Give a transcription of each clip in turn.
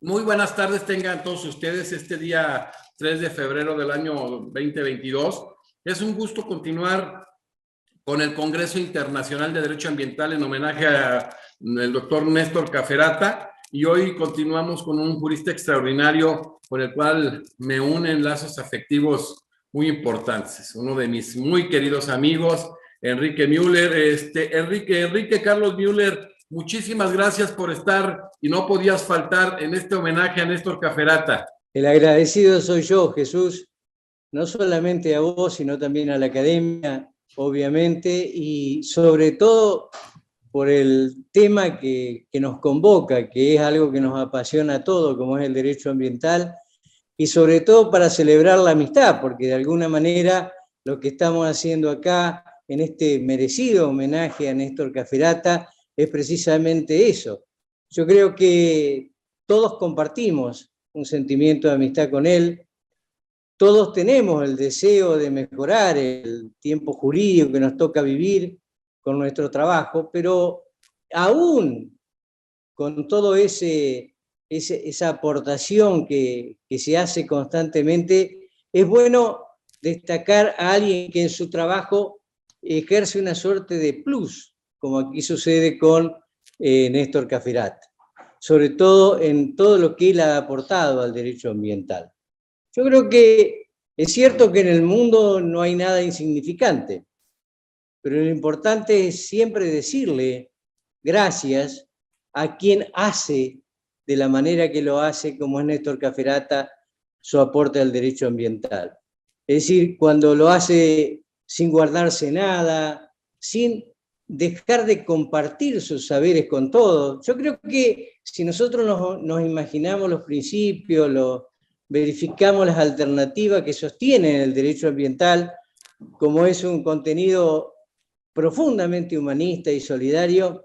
Muy buenas tardes tengan todos ustedes este día 3 de febrero del año 2022. Es un gusto continuar con el Congreso Internacional de Derecho Ambiental en homenaje al doctor Néstor Caferata, y hoy continuamos con un jurista extraordinario con el cual me unen lazos afectivos muy importantes. Uno de mis muy queridos amigos, Enrique Müller. Enrique Carlos Müller, muchísimas gracias por estar y no podías faltar en este homenaje a Néstor Caferata. El agradecido soy yo, Jesús, no solamente a vos, sino también a la academia, obviamente, y sobre todo por el tema que nos convoca, que es algo que nos apasiona a todos, como es el derecho ambiental, y sobre todo para celebrar la amistad, porque de alguna manera lo que estamos haciendo acá en este merecido homenaje a Néstor Caferata es precisamente eso. Yo creo que todos compartimos un sentimiento de amistad con él, todos tenemos el deseo de mejorar el tiempo jurídico que nos toca vivir con nuestro trabajo, pero aún con todo esa aportación que se hace constantemente, es bueno destacar a alguien que en su trabajo ejerce una suerte de plus, como aquí sucede con Néstor Caferata, sobre todo en todo lo que él ha aportado al derecho ambiental. Yo creo que es cierto que en el mundo no hay nada insignificante, pero lo importante es siempre decirle gracias a quien hace de la manera que lo hace, como es Néstor Caferata, su aporte al derecho ambiental. Es decir, cuando lo hace sin guardarse nada, sin dejar de compartir sus saberes con todos. Yo creo que si nosotros nos imaginamos los principios, verificamos las alternativas que sostienen el derecho ambiental, como es un contenido profundamente humanista y solidario,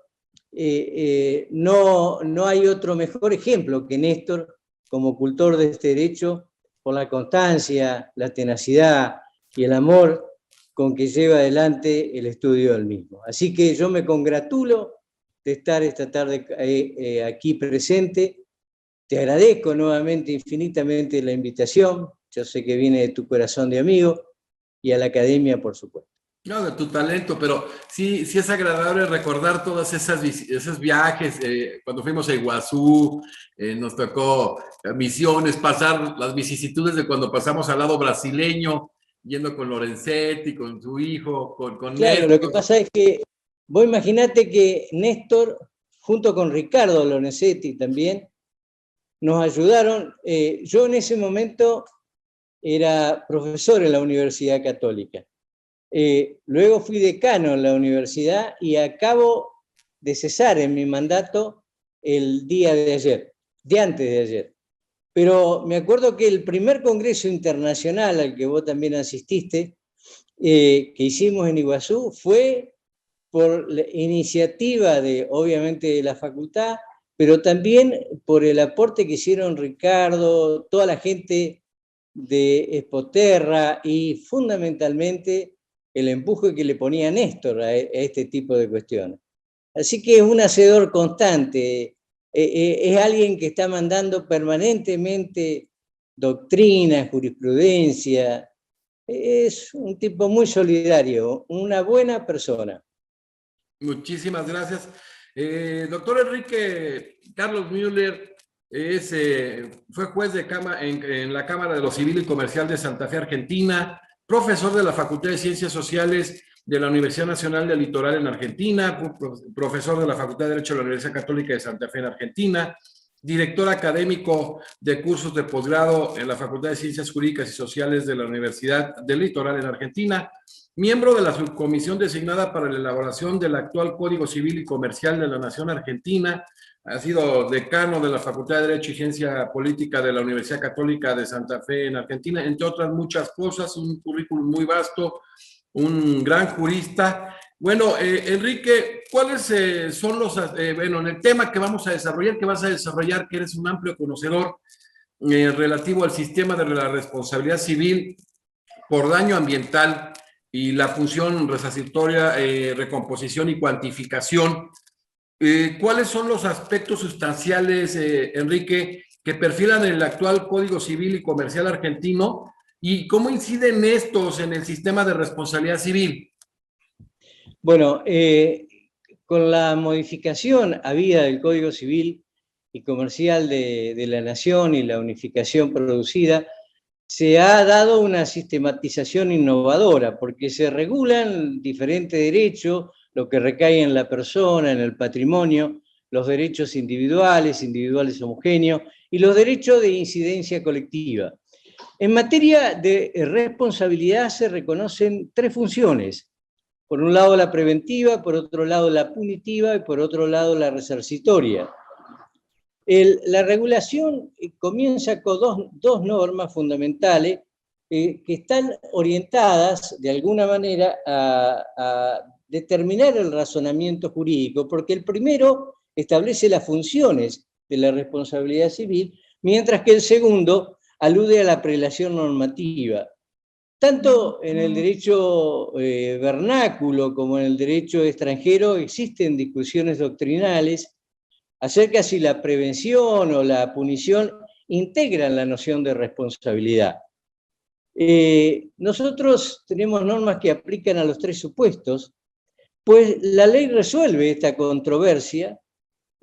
no hay otro mejor ejemplo que Néstor como cultor de este derecho, por la constancia, la tenacidad y el amor con que lleva adelante el estudio del mismo. Así que yo me congratulo de estar esta tarde aquí presente. Te agradezco nuevamente infinitamente la invitación. Yo sé que viene de tu corazón de amigo, y a la academia, por supuesto. No, de tu talento, pero sí es agradable recordar todos esos viajes, cuando fuimos a Iguazú, nos tocó Misiones, pasar las vicisitudes de cuando pasamos al lado brasileño, yendo con Lorenzetti, con su hijo, con claro, Néstor. lo que pasa es que vos imaginate que Néstor, junto con Ricardo Lorenzetti también, nos ayudaron. Yo en ese momento era profesor en la Universidad Católica. Luego fui decano en la universidad y acabo de cesar en mi mandato el día de ayer, de antes de ayer. Pero me acuerdo que el primer congreso internacional al que vos también asististe, que hicimos en Iguazú, fue por la iniciativa obviamente, de la facultad, pero también por el aporte que hicieron Ricardo, toda la gente de Expoterra y fundamentalmente el empuje que le ponía Néstor a este tipo de cuestiones. Así que es un hacedor constante, es alguien que está mandando permanentemente doctrina, jurisprudencia, es un tipo muy solidario, una buena persona. Muchísimas gracias. Doctor Enrique Carlos Müller fue juez en la Cámara de lo Civil y Comercial de Santa Fe, Argentina, profesor de la Facultad de Ciencias Sociales de la Universidad Nacional del Litoral en Argentina, profesor de la Facultad de Derecho de la Universidad Católica de Santa Fe en Argentina, director académico de cursos de posgrado en la Facultad de Ciencias Jurídicas y Sociales de la Universidad del Litoral en Argentina, miembro de la subcomisión designada para la elaboración del actual Código Civil y Comercial de la Nación Argentina, ha sido decano de la Facultad de Derecho y Ciencia Política de la Universidad Católica de Santa Fe en Argentina, entre otras muchas cosas, un currículum muy vasto, un gran jurista. Bueno, Enrique, ¿cuáles son en el tema que vamos a desarrollar, que eres un amplio conocedor relativo al sistema de la responsabilidad civil por daño ambiental y la función resarcitoria, recomposición y cuantificación? ¿Cuáles son los aspectos sustanciales, Enrique, que perfilan el actual Código Civil y Comercial argentino y cómo inciden estos en el sistema de responsabilidad civil. Bueno, con la modificación habida del Código Civil y Comercial de la Nación y la unificación producida, se ha dado una sistematización innovadora, porque se regulan diferentes derechos, lo que recae en la persona, en el patrimonio, los derechos individuales, individuales homogéneos, y los derechos de incidencia colectiva. En materia de responsabilidad se reconocen tres funciones. Por un lado la preventiva, por otro lado la punitiva y por otro lado la resarcitoria. La regulación comienza con dos normas fundamentales que están orientadas de alguna manera a determinar el razonamiento jurídico, porque el primero establece las funciones de la responsabilidad civil, mientras que el segundo alude a la prelación normativa. Tanto en el derecho vernáculo como en el derecho extranjero existen discusiones doctrinales acerca si la prevención o la punición integran la noción de responsabilidad. Nosotros tenemos normas que aplican a los tres supuestos, pues la ley resuelve esta controversia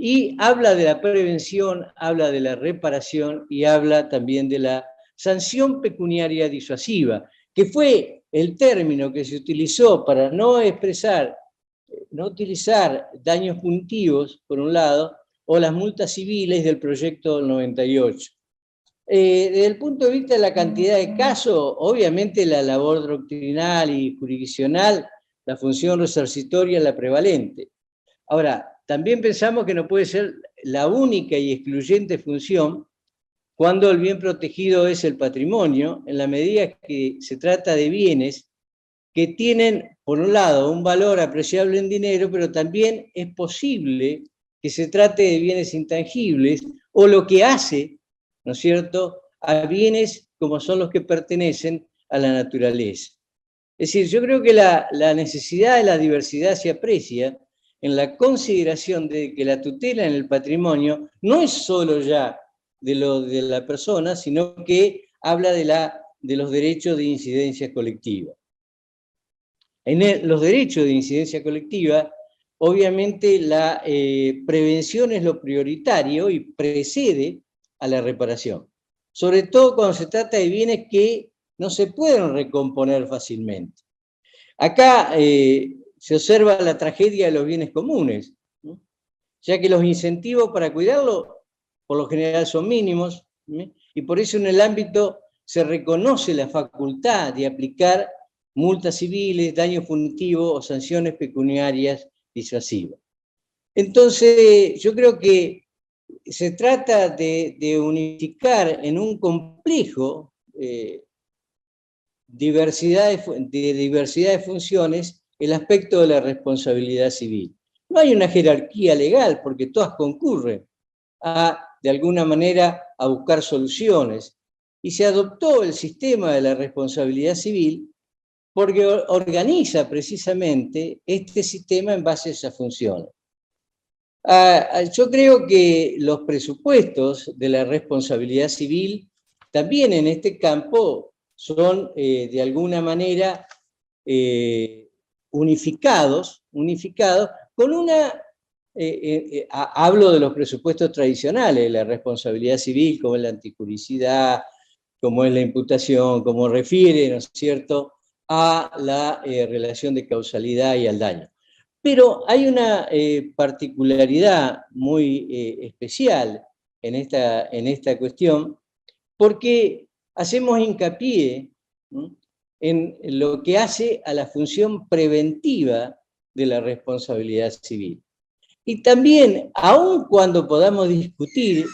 y habla de la prevención, habla de la reparación y habla también de la sanción pecuniaria disuasiva, que fue el término que se utilizó para no utilizar daños punitivos, por un lado, o las multas civiles del proyecto 98. Desde el punto de vista de la cantidad de casos, obviamente la labor doctrinal y jurisdiccional, la función resarcitoria es la prevalente. Ahora, también pensamos que no puede ser la única y excluyente función cuando el bien protegido es el patrimonio, en la medida que se trata de bienes que tienen, por un lado, un valor apreciable en dinero, pero también es posible que se trate de bienes intangibles, o lo que hace, ¿no es cierto?, a bienes como son los que pertenecen a la naturaleza. Es decir, yo creo que la necesidad de la diversidad se aprecia en la consideración de que la tutela en el patrimonio no es solo ya de la persona, sino que habla de los derechos de incidencia colectiva. En los derechos de incidencia colectiva, obviamente la prevención es lo prioritario y precede a la reparación, sobre todo cuando se trata de bienes que no se pueden recomponer fácilmente. Acá se observa la tragedia de los bienes comunes, ¿no?, ya que los incentivos para cuidarlo por lo general son mínimos, ¿sí?, y por eso en el ámbito se reconoce la facultad de aplicar multas civiles, daños punitivos o sanciones pecuniarias disuasivas. Entonces, yo creo que se trata de unificar en un complejo diversidad de funciones el aspecto de la responsabilidad civil. No hay una jerarquía legal porque todas concurren de alguna manera a buscar soluciones. Y se adoptó el sistema de la responsabilidad civil porque organiza precisamente este sistema en base a esas funciones. Yo creo que los presupuestos de la responsabilidad civil también en este campo son de alguna manera unificados con una, hablo de los presupuestos tradicionales, de la responsabilidad civil, como es la antijuricidad, como es la imputación, como refiere, ¿no es cierto?, a la relación de causalidad y al daño. Pero hay una particularidad muy especial en esta cuestión, porque hacemos hincapié, ¿no?, en lo que hace a la función preventiva de la responsabilidad civil. Y también, aun cuando podamos discutir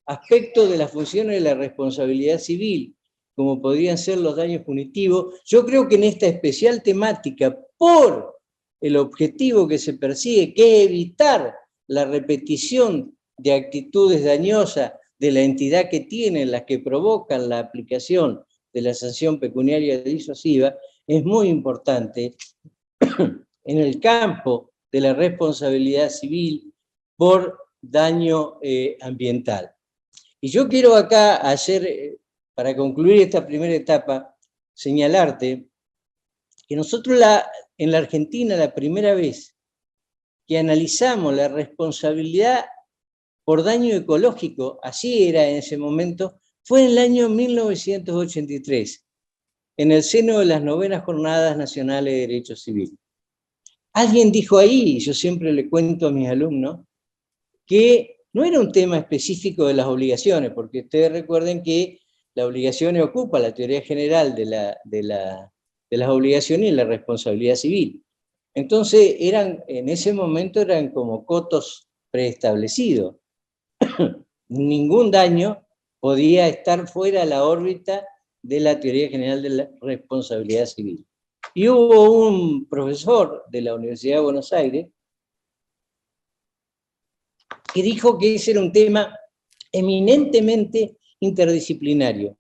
aspectos de las funciones de la responsabilidad civil, como podrían ser los daños punitivos, yo creo que en esta especial temática, por el objetivo que se persigue, que es evitar la repetición de actitudes dañosas de la entidad que tienen, las que provocan la aplicación de la sanción pecuniaria disuasiva, es muy importante en el campo de la responsabilidad civil por daño ambiental. Y yo quiero acá hacer, para concluir esta primera etapa, señalarte que nosotros en la Argentina la primera vez que analizamos la responsabilidad por daño ecológico, así era en ese momento, fue en el año 1983, en el seno de las 9ª Jornadas Nacionales de Derecho Civil. Alguien dijo ahí, y yo siempre le cuento a mis alumnos, que no era un tema específico de las obligaciones, porque ustedes recuerden que las obligaciones ocupa la teoría general de las obligaciones y la responsabilidad civil. Entonces, en ese momento eran como cotos preestablecidos. Ningún daño podía estar fuera de la órbita de la teoría general de la responsabilidad civil. Y hubo un profesor de la Universidad de Buenos Aires que dijo que ese era un tema eminentemente interdisciplinario,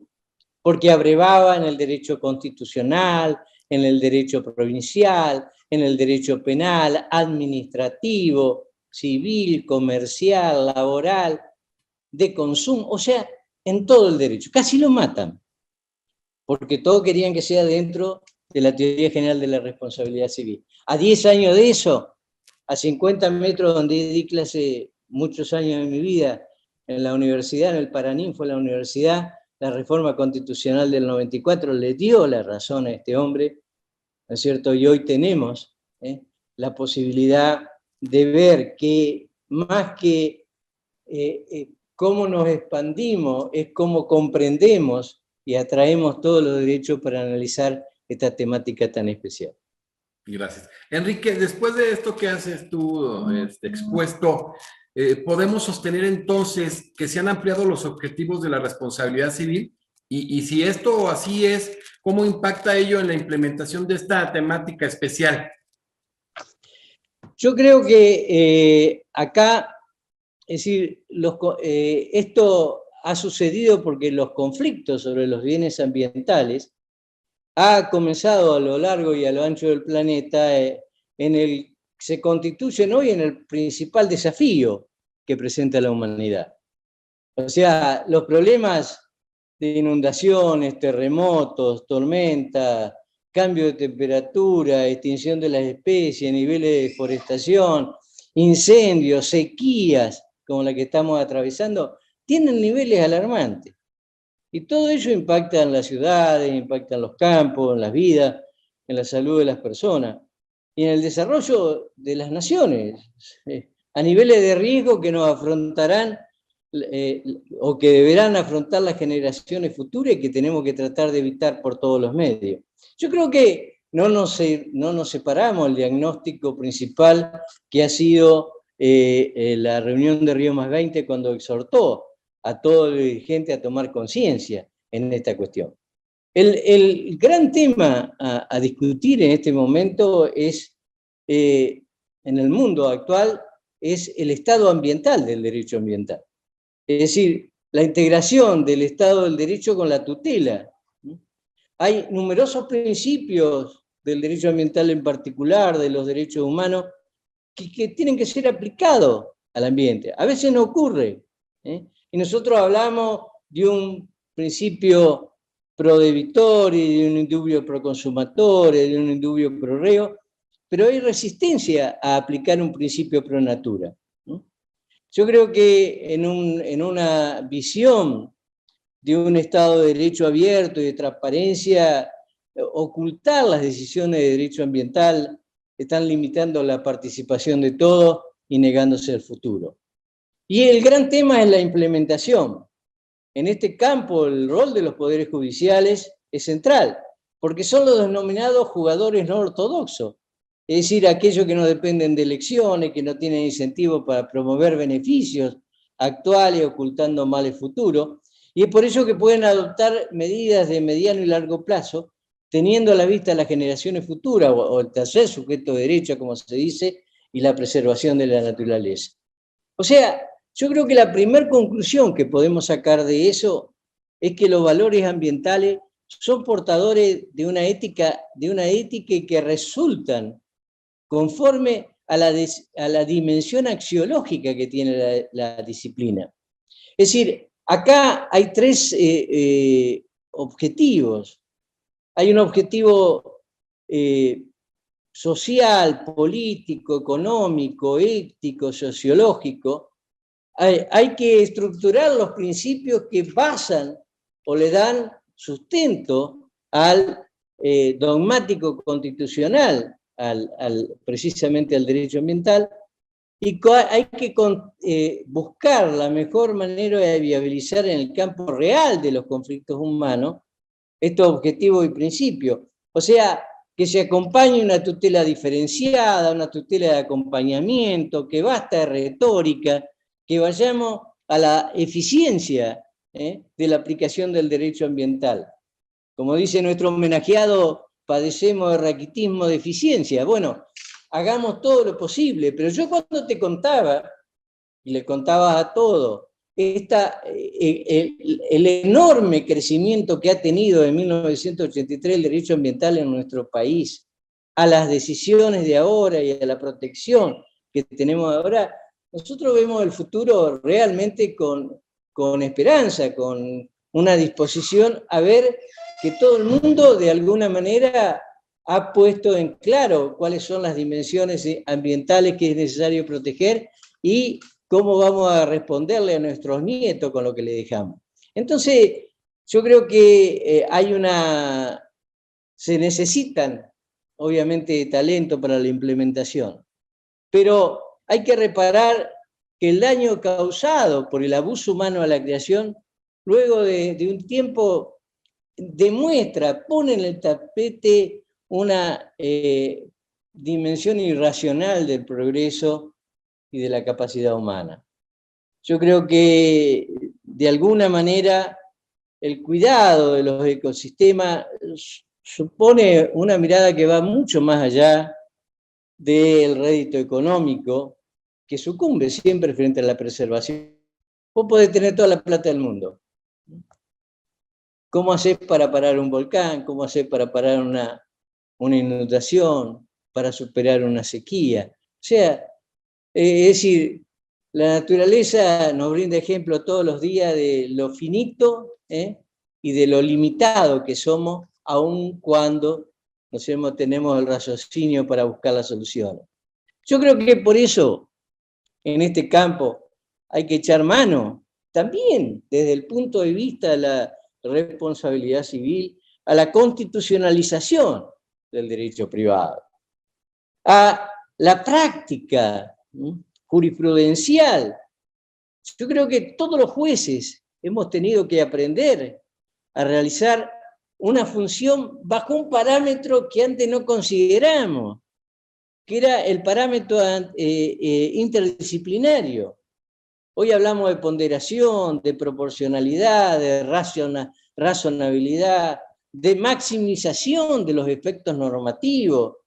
porque abrevaba en el derecho constitucional, en el derecho provincial, en el derecho penal, administrativo, civil, comercial, laboral, de consumo, o sea, en todo el derecho. Casi lo matan, porque todos querían que sea dentro de la teoría general de la responsabilidad civil. A 10 años de eso, a 50 metros donde di clase muchos años de mi vida, en la universidad, en el Paraninfo, en la universidad, la reforma constitucional del 94 le dio la razón a este hombre, ¿no es cierto? Y hoy tenemos la posibilidad de ver que más que cómo nos expandimos, es cómo comprendemos y atraemos todos los derechos para analizar esta temática tan especial. Gracias. Enrique, después de esto que haces tú expuesto, ¿podemos sostener entonces que se han ampliado los objetivos de la responsabilidad civil? Y si esto así es, ¿cómo impacta ello en la implementación de esta temática especial? Yo creo que acá, es decir, esto ha sucedido porque los conflictos sobre los bienes ambientales ha comenzado a lo largo y a lo ancho del planeta, se constituyen hoy en el principal desafío que presenta la humanidad. O sea, los problemas de inundaciones, terremotos, tormentas, cambio de temperatura, extinción de las especies, niveles de deforestación, incendios, sequías, como la que estamos atravesando, tienen niveles alarmantes. Y todo ello impacta en las ciudades, impacta en los campos, en las vidas, en la salud de las personas y en el desarrollo de las naciones, a niveles de riesgo que nos afrontarán o que deberán afrontar las generaciones futuras y que tenemos que tratar de evitar por todos los medios. Yo creo que no nos separamos del diagnóstico principal que ha sido la reunión de Río+20 cuando exhortó a todo el dirigente a tomar conciencia en esta cuestión. El gran tema a discutir en este momento es, en el mundo actual, es el estado ambiental del derecho ambiental. Es decir, la integración del Estado del Derecho con la tutela. Hay numerosos principios del derecho ambiental en particular, de los derechos humanos, que tienen que ser aplicados al ambiente. A veces no ocurre. Y nosotros hablamos de un principio pro debitore, de un indubio pro consumatore, de un indubio pro reo, pero hay resistencia a aplicar un principio pro natura. Yo creo que en una visión de un Estado de Derecho abierto y de transparencia, ocultar las decisiones de derecho ambiental están limitando la participación de todos y negándose al futuro. Y el gran tema es la implementación. En este campo, el rol de los poderes judiciales es central, porque son los denominados jugadores no ortodoxos, es decir, aquellos que no dependen de elecciones, que no tienen incentivos para promover beneficios actuales, ocultando males futuros, y es por ello que pueden adoptar medidas de mediano y largo plazo, teniendo a la vista las generaciones futuras, o el tercer sujeto de derecho, como se dice, y la preservación de la naturaleza. O sea, yo creo que la primera conclusión que podemos sacar de eso es que los valores ambientales son portadores de una ética que resultan conforme a la dimensión axiológica que tiene la disciplina. Es decir, acá hay tres objetivos. Hay un objetivo social, político, económico, ético, sociológico. Hay que estructurar los principios que basan o le dan sustento al dogmático constitucional, precisamente al derecho ambiental, y hay que buscar la mejor manera de viabilizar en el campo real de los conflictos humanos estos objetivos y principios. O sea, que se acompañe una tutela diferenciada, una tutela de acompañamiento, que basta de retórica, que vayamos a la eficiencia de la aplicación del derecho ambiental. Como dice nuestro homenajeado, padecemos de raquitismo de eficiencia. Bueno, hagamos todo lo posible, pero yo cuando te contaba, y le contaba a todos, el enorme crecimiento que ha tenido en 1983 el derecho ambiental en nuestro país, a las decisiones de ahora y a la protección que tenemos ahora, nosotros vemos el futuro realmente con esperanza, con una disposición a ver que todo el mundo de alguna manera ha puesto en claro cuáles son las dimensiones ambientales que es necesario proteger y cómo vamos a responderle a nuestros nietos con lo que le dejamos. Entonces, yo creo que se necesitan, obviamente, talento para la implementación, pero hay que reparar que el daño causado por el abuso humano a la creación, luego de un tiempo, pone en el tapete una dimensión irracional del progreso y de la capacidad humana. Yo creo que, de alguna manera, el cuidado de los ecosistemas supone una mirada que va mucho más allá del rédito económico, que sucumbe siempre frente a la preservación. Vos podés tener toda la plata del mundo. ¿Cómo hacés para parar un volcán? ¿Cómo hacés para parar una inundación? ¿Para superar una sequía? O sea, es decir, la naturaleza nos brinda ejemplo todos los días de lo finito y de lo limitado que somos, aun cuando tenemos el raciocinio para buscar las soluciones. Yo creo que por eso, en este campo, hay que echar mano, también desde el punto de vista de la responsabilidad civil, a la constitucionalización del derecho privado, a la práctica jurisprudencial. Yo creo que todos los jueces hemos tenido que aprender a realizar una función bajo un parámetro que antes no consideramos, que era el parámetro interdisciplinario. Hoy hablamos de ponderación, de proporcionalidad, de razonabilidad, de maximización de los efectos normativos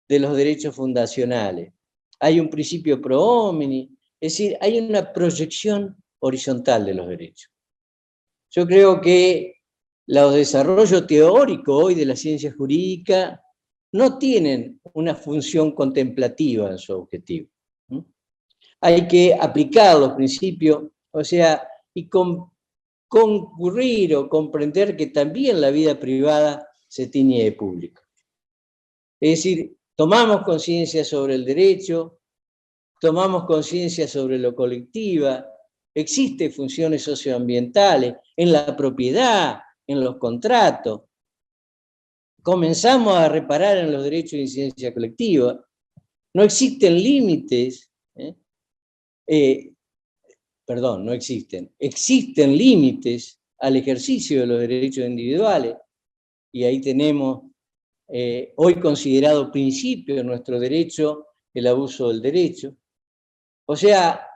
de los derechos fundacionales. Hay un principio pro homini, es decir, hay una proyección horizontal de los derechos. Yo creo que los desarrollos teóricos hoy de la ciencia jurídica no tienen una función contemplativa en su objetivo. Hay que aplicar los principios, o sea, y concurrir o comprender que también la vida privada se tiñe de público. Es decir, tomamos conciencia sobre el derecho, tomamos conciencia sobre lo colectiva, existen funciones socioambientales en la propiedad, en los contratos. Comenzamos a reparar en los derechos de incidencia colectiva. No existen límites, no existen. Existen límites al ejercicio de los derechos individuales, y ahí tenemos hoy considerado principio en nuestro derecho el abuso del derecho. O sea,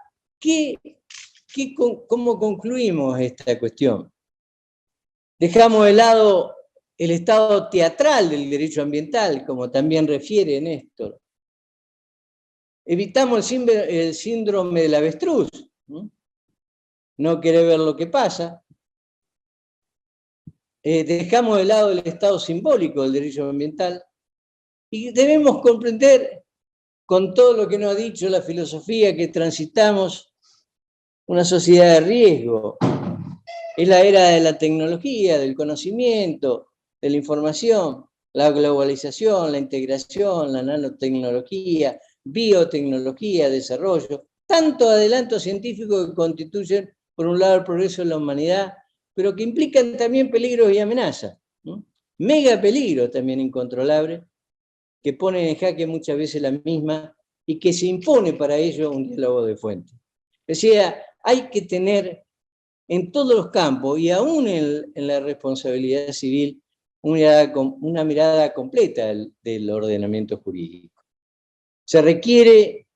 ¿cómo concluimos esta cuestión? Dejamos de lado el estado teatral del derecho ambiental, como también refiere Néstor. Evitamos el síndrome del avestruz, no querer ver lo que pasa. Dejamos de lado el estado simbólico del derecho ambiental y debemos comprender con todo lo que nos ha dicho la filosofía, que transitamos una sociedad de riesgo. Es la era de la tecnología, del conocimiento, de la información, la globalización, la integración, la nanotecnología, biotecnología, desarrollo, tanto adelantos científicos que constituyen, por un lado, el progreso de la humanidad, pero que implican también peligros y amenazas, ¿no? Mega peligros también incontrolables, que ponen en jaque muchas veces la misma y que se impone para ello un diálogo de fuente. O sea, hay que tener en todos los campos y aún en la responsabilidad civil una mirada completa del ordenamiento jurídico. Se requiere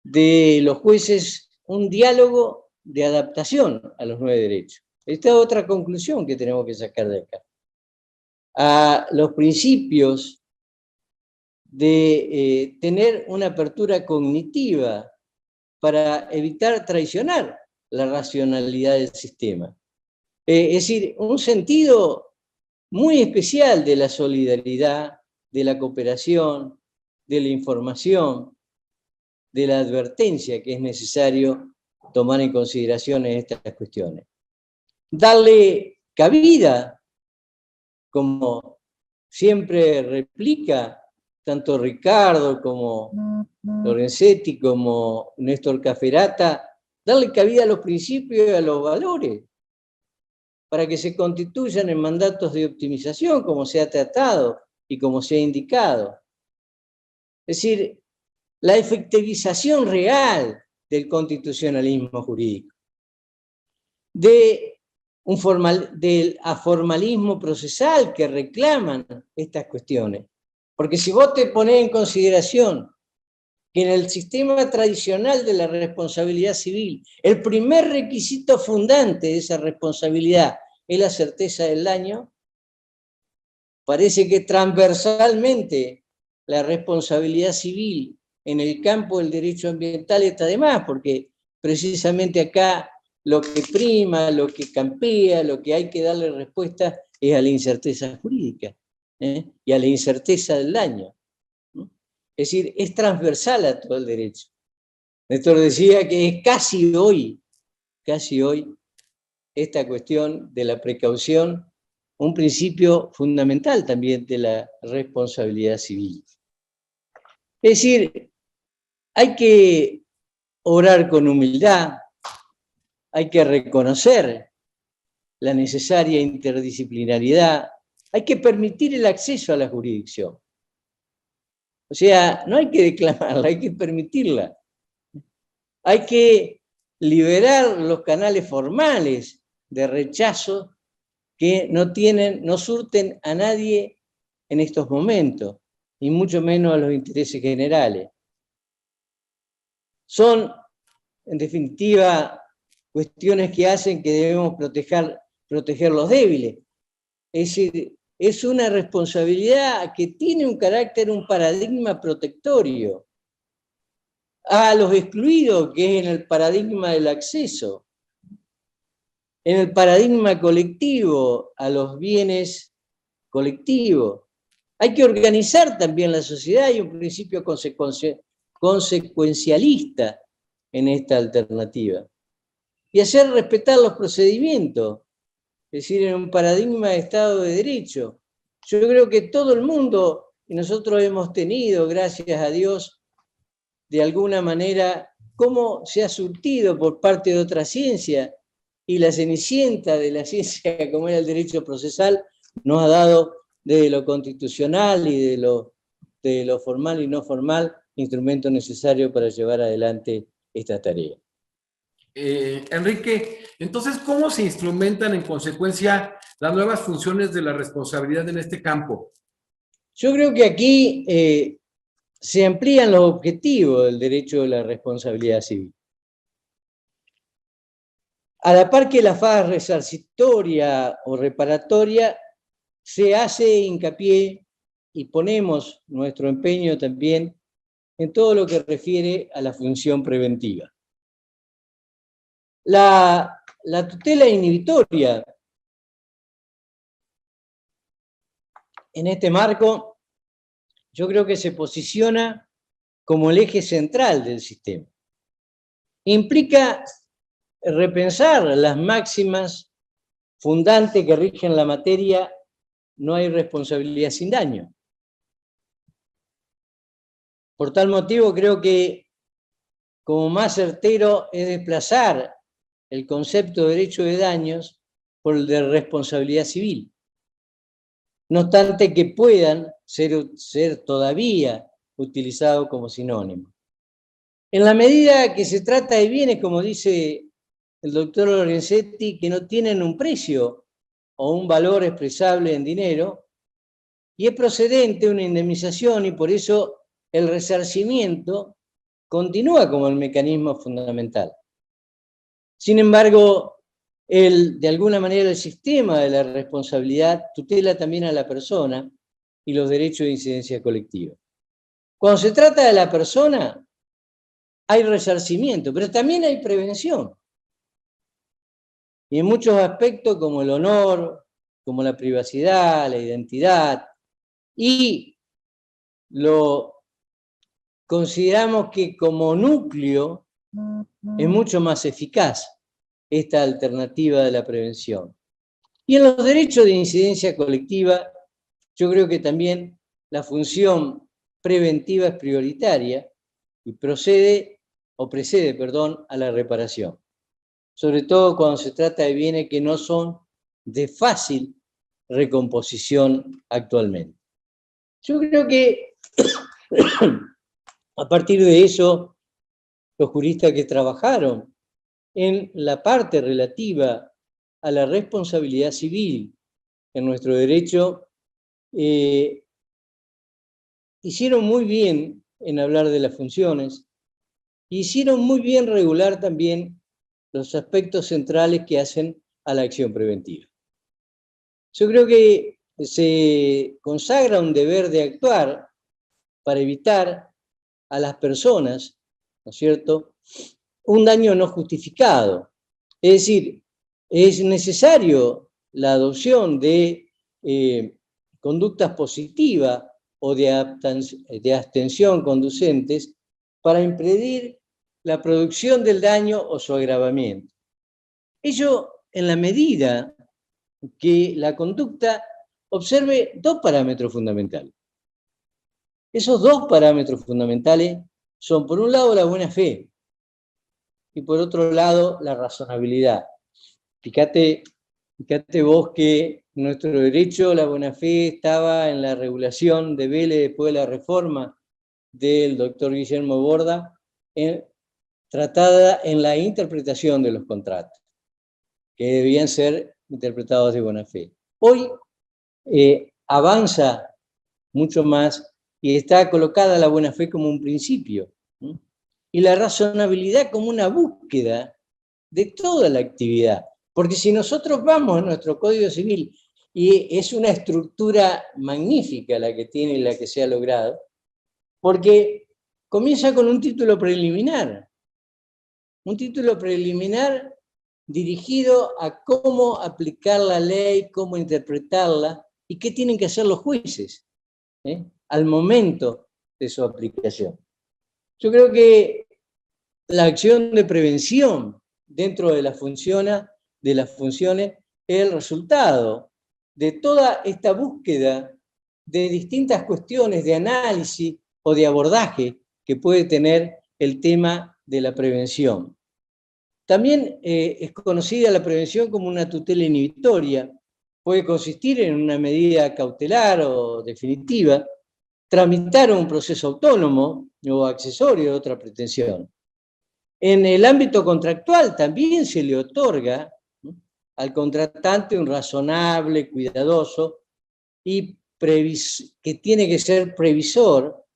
de los jueces un diálogo de adaptación a los 9 derechos. Esta es otra conclusión que tenemos que sacar de acá. A los principios de tener una apertura cognitiva para evitar traicionar la racionalidad del sistema. Es decir, un sentido muy especial de la solidaridad, de la cooperación, de la información, de la advertencia que es necesario tomar en consideración en estas cuestiones. Darle cabida, como siempre replica tanto Ricardo como Lorenzetti, como Néstor Caferata, darle cabida a los principios y a los valores, para que se constituyan en mandatos de optimización, como se ha tratado y como se ha indicado. Es decir, la efectivización real del constitucionalismo jurídico, del aformalismo procesal que reclaman estas cuestiones. Porque si vos te ponés en consideración que en el sistema tradicional de la responsabilidad civil, el primer requisito fundante de esa responsabilidad es la certeza del daño, parece que transversalmente la responsabilidad civil en el campo del derecho ambiental está de más, porque precisamente acá lo que prima, lo que campea, lo que hay que darle respuesta es a la incerteza jurídica, y a la incerteza del daño. Es decir, es transversal a todo el derecho. Néstor decía que es casi hoy, esta cuestión de la precaución, un principio fundamental también de la responsabilidad civil. Es decir, hay que obrar con humildad, hay que reconocer la necesaria interdisciplinariedad, hay que permitir el acceso a la jurisdicción. O sea, no hay que declamarla, hay que permitirla. Hay que liberar los canales formales de rechazo que no surten a nadie en estos momentos, y mucho menos a los intereses generales. Son, en definitiva, cuestiones que hacen que debemos proteger los débiles. Es decir, es una responsabilidad que tiene un carácter, un paradigma protectorio a los excluidos, que es en el paradigma del acceso, en el paradigma colectivo, a los bienes colectivos. Hay que organizar también la sociedad, hay un principio consecuencialista en esta alternativa. Y hacer respetar los procedimientos, es decir, en un paradigma de Estado de Derecho. Yo creo que todo el mundo, y nosotros hemos tenido, gracias a Dios, de alguna manera, cómo se ha surtido por parte de otra ciencia, y la cenicienta de la ciencia, como era el derecho procesal, nos ha dado desde lo constitucional y de lo formal y no formal, instrumentos necesarios para llevar adelante esta tarea. Enrique, entonces, ¿cómo se instrumentan en consecuencia las nuevas funciones de la responsabilidad en este campo? Yo creo que aquí se amplían los objetivos del derecho de la responsabilidad civil. A la par que la fase resarcitoria o reparatoria, se hace hincapié y ponemos nuestro empeño también en todo lo que refiere a la función preventiva. La tutela inhibitoria, en este marco, yo creo que se posiciona como el eje central del sistema. Implica repensar las máximas fundantes que rigen la materia: no hay responsabilidad sin daño. Por tal motivo, creo que como más certero es desplazar el concepto de derecho de daños por el de responsabilidad civil. No obstante que puedan ser todavía utilizados como sinónimos. En la medida que se trata de bienes, como dice el doctor Lorenzetti, que no tienen un precio o un valor expresable en dinero, y es procedente una indemnización, y por eso el resarcimiento continúa como el mecanismo fundamental. Sin embargo, de alguna manera el sistema de la responsabilidad tutela también a la persona y los derechos de incidencia colectiva. Cuando se trata de la persona, hay resarcimiento, pero también hay prevención. Y en muchos aspectos, como el honor, como la privacidad, la identidad, y lo consideramos que como núcleo es mucho más eficaz esta alternativa de la prevención. Y en los derechos de incidencia colectiva, yo creo que también la función preventiva es prioritaria y precede a la reparación, sobre todo cuando se trata de bienes que no son de fácil recomposición actualmente. Yo creo que a partir de eso, los juristas que trabajaron en la parte relativa a la responsabilidad civil en nuestro derecho, hicieron muy bien en hablar de las funciones, hicieron muy bien regular también los aspectos centrales que hacen a la acción preventiva. Yo creo que se consagra un deber de actuar para evitar a las personas, ¿no es cierto?, un daño no justificado. Es decir, es necesario la adopción de conductas positivas o de abstención conducentes para impedir la producción del daño o su agravamiento. Ello en la medida que la conducta observe dos parámetros fundamentales. Esos dos parámetros fundamentales son, por un lado, la buena fe y por otro lado, la razonabilidad. Fíjate vos que nuestro derecho, la buena fe, estaba en la regulación de Vélez después de la reforma del doctor Guillermo Borda, tratada en la interpretación de los contratos, que debían ser interpretados de buena fe. Hoy avanza mucho más y está colocada la buena fe como un principio, ¿sí? Y la razonabilidad como una búsqueda de toda la actividad. Porque si nosotros vamos a nuestro Código Civil, y es una estructura magnífica la que tiene y la que se ha logrado, porque comienza con un título preliminar dirigido a cómo aplicar la ley, cómo interpretarla y qué tienen que hacer los jueces al momento de su aplicación. Yo creo que la acción de prevención dentro de las funciones es el resultado de toda esta búsqueda de distintas cuestiones de análisis o de abordaje que puede tener el tema de la prevención. También es conocida la prevención como una tutela inhibitoria. Puede consistir en una medida cautelar o definitiva, tramitar un proceso autónomo o accesorio de otra pretensión. En el ámbito contractual también se le otorga al contratante un razonable, cuidadoso y que tiene que ser previsor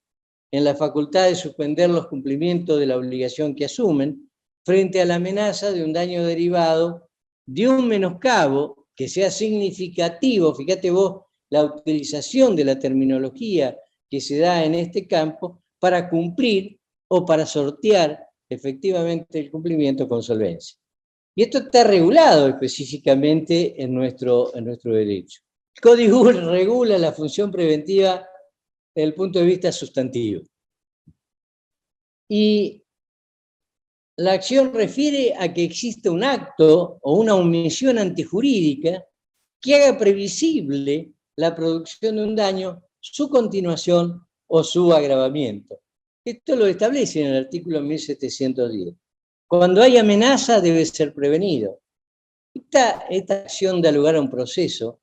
en la facultad de suspender los cumplimientos de la obligación que asumen frente a la amenaza de un daño derivado de un menoscabo que sea significativo. Fíjate vos la utilización de la terminología que se da en este campo para cumplir o para sortear efectivamente el cumplimiento con solvencia. Y esto está regulado específicamente en nuestro derecho. El Código regula la función preventiva desde el punto de vista sustantivo. Y la acción refiere a que existe un acto o una omisión antijurídica que haga previsible la producción de un daño, su continuación o su agravamiento. Esto lo establece en el artículo 1710. Cuando hay amenaza debe ser prevenido. Esta acción da lugar a un proceso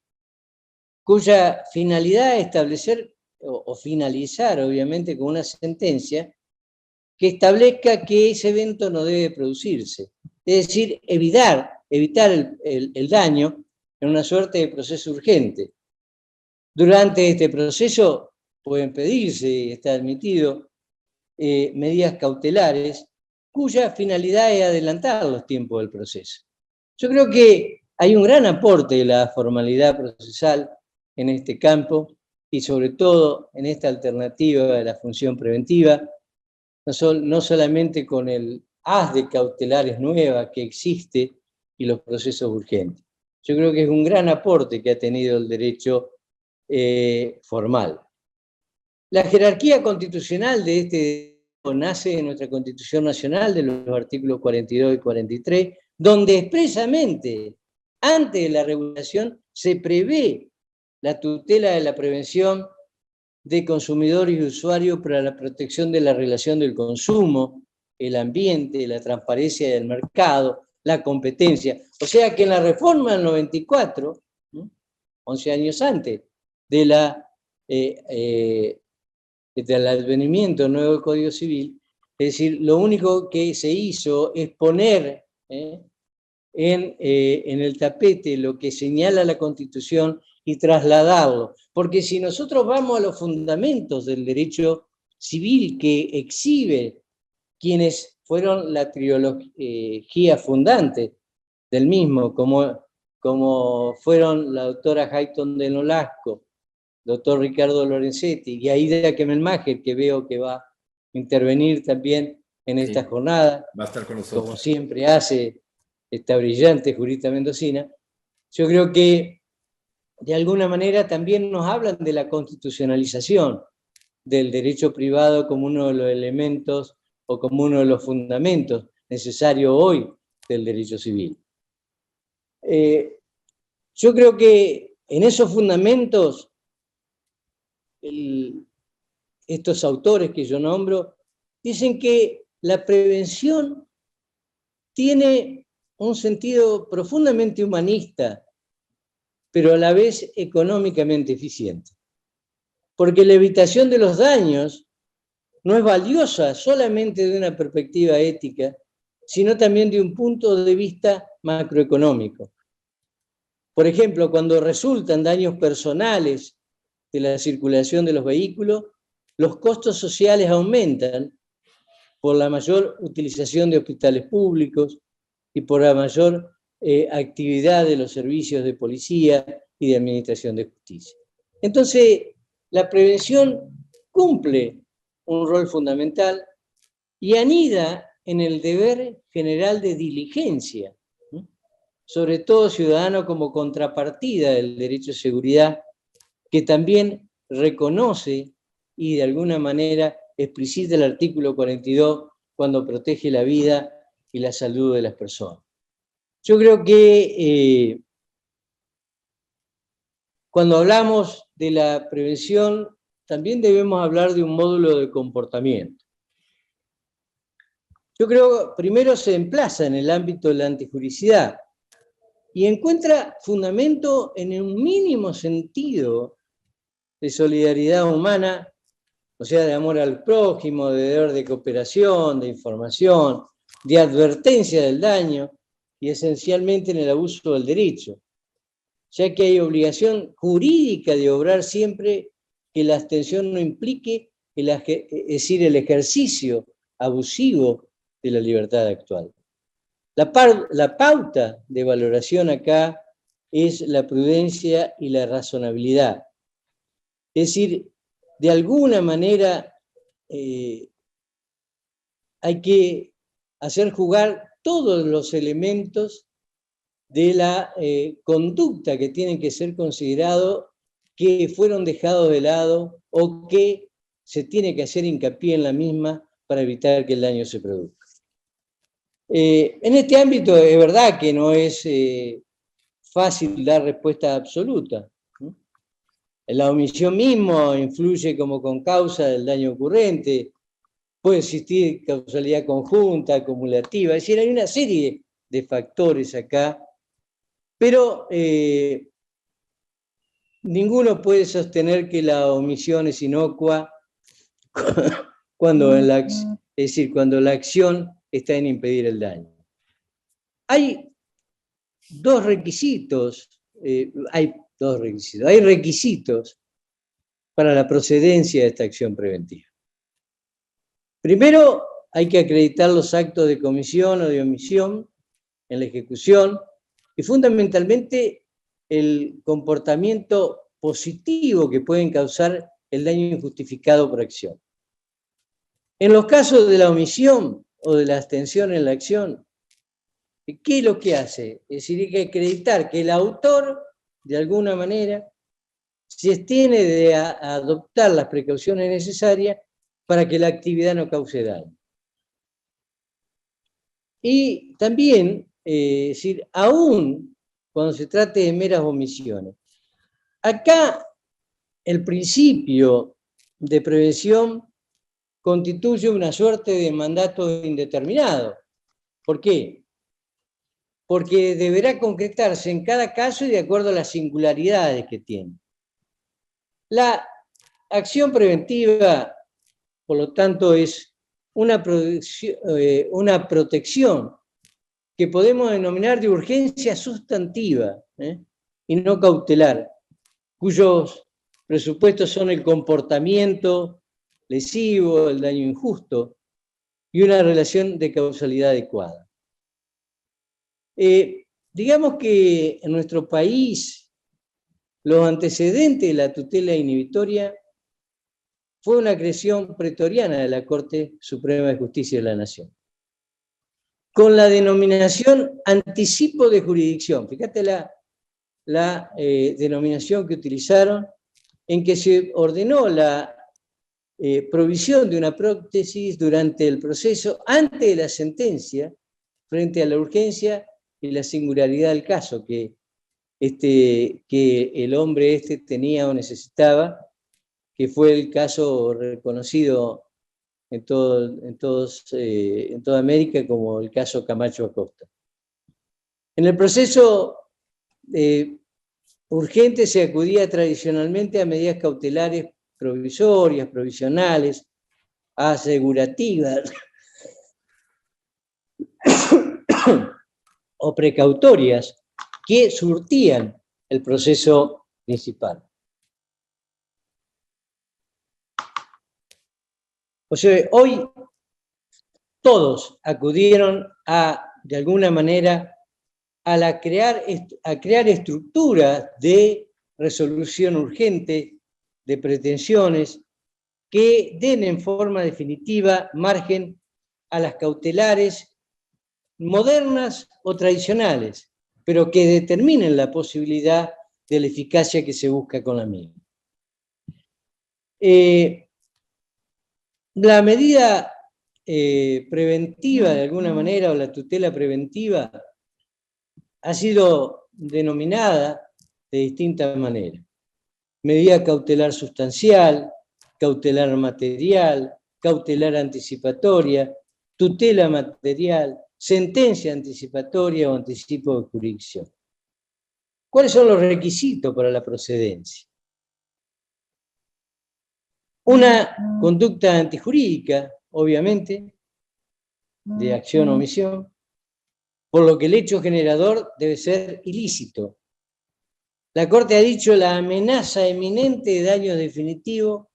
cuya finalidad es establecer o finalizar, obviamente, con una sentencia que establezca que ese evento no debe producirse. Es decir, evitar el daño en una suerte de proceso urgente. Durante este proceso pueden pedirse, y está admitido, medidas cautelares cuya finalidad es adelantar los tiempos del proceso. Yo creo que hay un gran aporte de la formalidad procesal en este campo y sobre todo en esta alternativa de la función preventiva, no solamente con el haz de cautelares nuevas que existe y los procesos urgentes. Yo creo que es un gran aporte que ha tenido el derecho formal. La jerarquía constitucional de este nace en nuestra Constitución Nacional de los artículos 42 y 43, donde expresamente, antes de la regulación, se prevé la tutela de la prevención de consumidores y usuarios para la protección de la relación del consumo, el ambiente, la transparencia del mercado, la competencia. O sea que en la reforma del 94, 11 años antes del advenimiento del nuevo Código Civil, es decir, lo único que se hizo es poner en el tapete lo que señala la Constitución y trasladarlo. Porque si nosotros vamos a los fundamentos del derecho civil que exhibe quienes fueron la trilogía fundante del mismo, como fueron la doctora Hayton de Nolasco, doctor Ricardo Lorenzetti y Aida Kemelmacher, que veo que va a intervenir también en esta jornada, va a estar con nosotros, como siempre hace esta brillante jurista mendocina. Yo creo que de alguna manera también nos hablan de la constitucionalización del derecho privado como uno de los elementos o como uno de los fundamentos necesarios hoy del derecho civil. Yo creo que en esos fundamentos estos autores que yo nombro dicen que la prevención tiene un sentido profundamente humanista, pero a la vez económicamente eficiente. Porque la evitación de los daños no es valiosa solamente de una perspectiva ética, sino también de un punto de vista macroeconómico. Por ejemplo, cuando resultan daños personales de la circulación de los vehículos, los costos sociales aumentan por la mayor utilización de hospitales públicos y por la mayor actividad de los servicios de policía y de administración de justicia. Entonces, la prevención cumple un rol fundamental y anida en el deber general de diligencia, ¿no? Sobre todo ciudadano como contrapartida del derecho de seguridad, que también reconoce y de alguna manera explicita el artículo 42 cuando protege la vida y la salud de las personas. Yo creo que cuando hablamos de la prevención, también debemos hablar de un módulo de comportamiento. Yo creo que primero se emplaza en el ámbito de la antijuricidad y encuentra fundamento en un mínimo sentido de solidaridad humana, o sea, de amor al prójimo, de deber de cooperación, de información, de advertencia del daño y esencialmente en el abuso del derecho, ya que hay obligación jurídica de obrar siempre que la abstención no implique, es decir, el ejercicio abusivo de la libertad actual. La pauta de valoración acá es la prudencia y la razonabilidad. Es decir, de alguna manera hay que hacer jugar todos los elementos de la conducta que tienen que ser considerados que fueron dejados de lado o que se tiene que hacer hincapié en la misma para evitar que el daño se produzca. En este ámbito es verdad que no es fácil dar respuesta absoluta, ¿no? La omisión mismo influye como concausa del daño ocurrente, puede existir causalidad conjunta, acumulativa, es decir, hay una serie de factores acá, pero ninguno puede sostener que la omisión es inocua cuando la acción está en impedir el daño. Hay requisitos para la procedencia de esta acción preventiva. Primero, hay que acreditar los actos de comisión o de omisión en la ejecución y fundamentalmente el comportamiento positivo que pueden causar el daño injustificado por acción. En los casos de la omisión o de la abstención en la acción, ¿qué es lo que hace? Es decir, hay que acreditar que el autor, de alguna manera, se abstiene de adoptar las precauciones necesarias para que la actividad no cause daño. Y también, es decir, aún cuando se trate de meras omisiones, acá el principio de prevención constituye una suerte de mandato indeterminado. ¿Por qué? Porque deberá concretarse en cada caso y de acuerdo a las singularidades que tiene. La acción preventiva, por lo tanto, es una protección que podemos denominar de urgencia sustantiva, y no cautelar, cuyos presupuestos son el comportamiento lesivo, el daño injusto y una relación de causalidad adecuada. Digamos que en nuestro país los antecedentes de la tutela inhibitoria fue una creación pretoriana de la Corte Suprema de Justicia de la Nación, con la denominación anticipo de jurisdicción. Fíjate la denominación que utilizaron, en que se ordenó la provisión de una prótesis durante el proceso antes de la sentencia, frente a la urgencia y la singularidad del caso que el hombre tenía o necesitaba, que fue el caso reconocido en toda América como el caso Camacho Acosta. En el proceso urgente se acudía tradicionalmente a medidas cautelares provisorias, provisionales, asegurativas o precautorias que surtían el proceso principal. O sea, hoy todos acudieron de alguna manera, a crear estructuras de resolución urgente de pretensiones que den en forma definitiva margen a las cautelares modernas o tradicionales, pero que determinen la posibilidad de la eficacia que se busca con la misma. La medida preventiva, de alguna manera, o la tutela preventiva, ha sido denominada de distintas maneras. Medida cautelar sustancial, cautelar material, cautelar anticipatoria, tutela material, sentencia anticipatoria o anticipo de jurisdicción. ¿Cuáles son los requisitos para la procedencia? Una conducta antijurídica, obviamente, de acción o omisión, por lo que el hecho generador debe ser ilícito. La Corte ha dicho la amenaza eminente de daño definitivo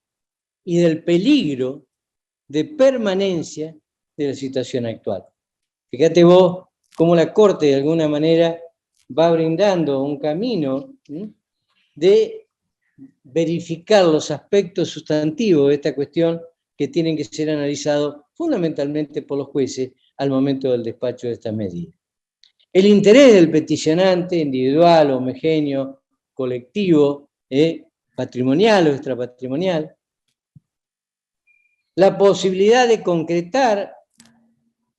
y del peligro de permanencia de la situación actual. Fíjate vos cómo la Corte de alguna manera va brindando un camino de verificar los aspectos sustantivos de esta cuestión que tienen que ser analizados fundamentalmente por los jueces al momento del despacho de estas medidas. El interés del peticionante, individual, homogéneo, colectivo, patrimonial o extrapatrimonial, la posibilidad de concretar,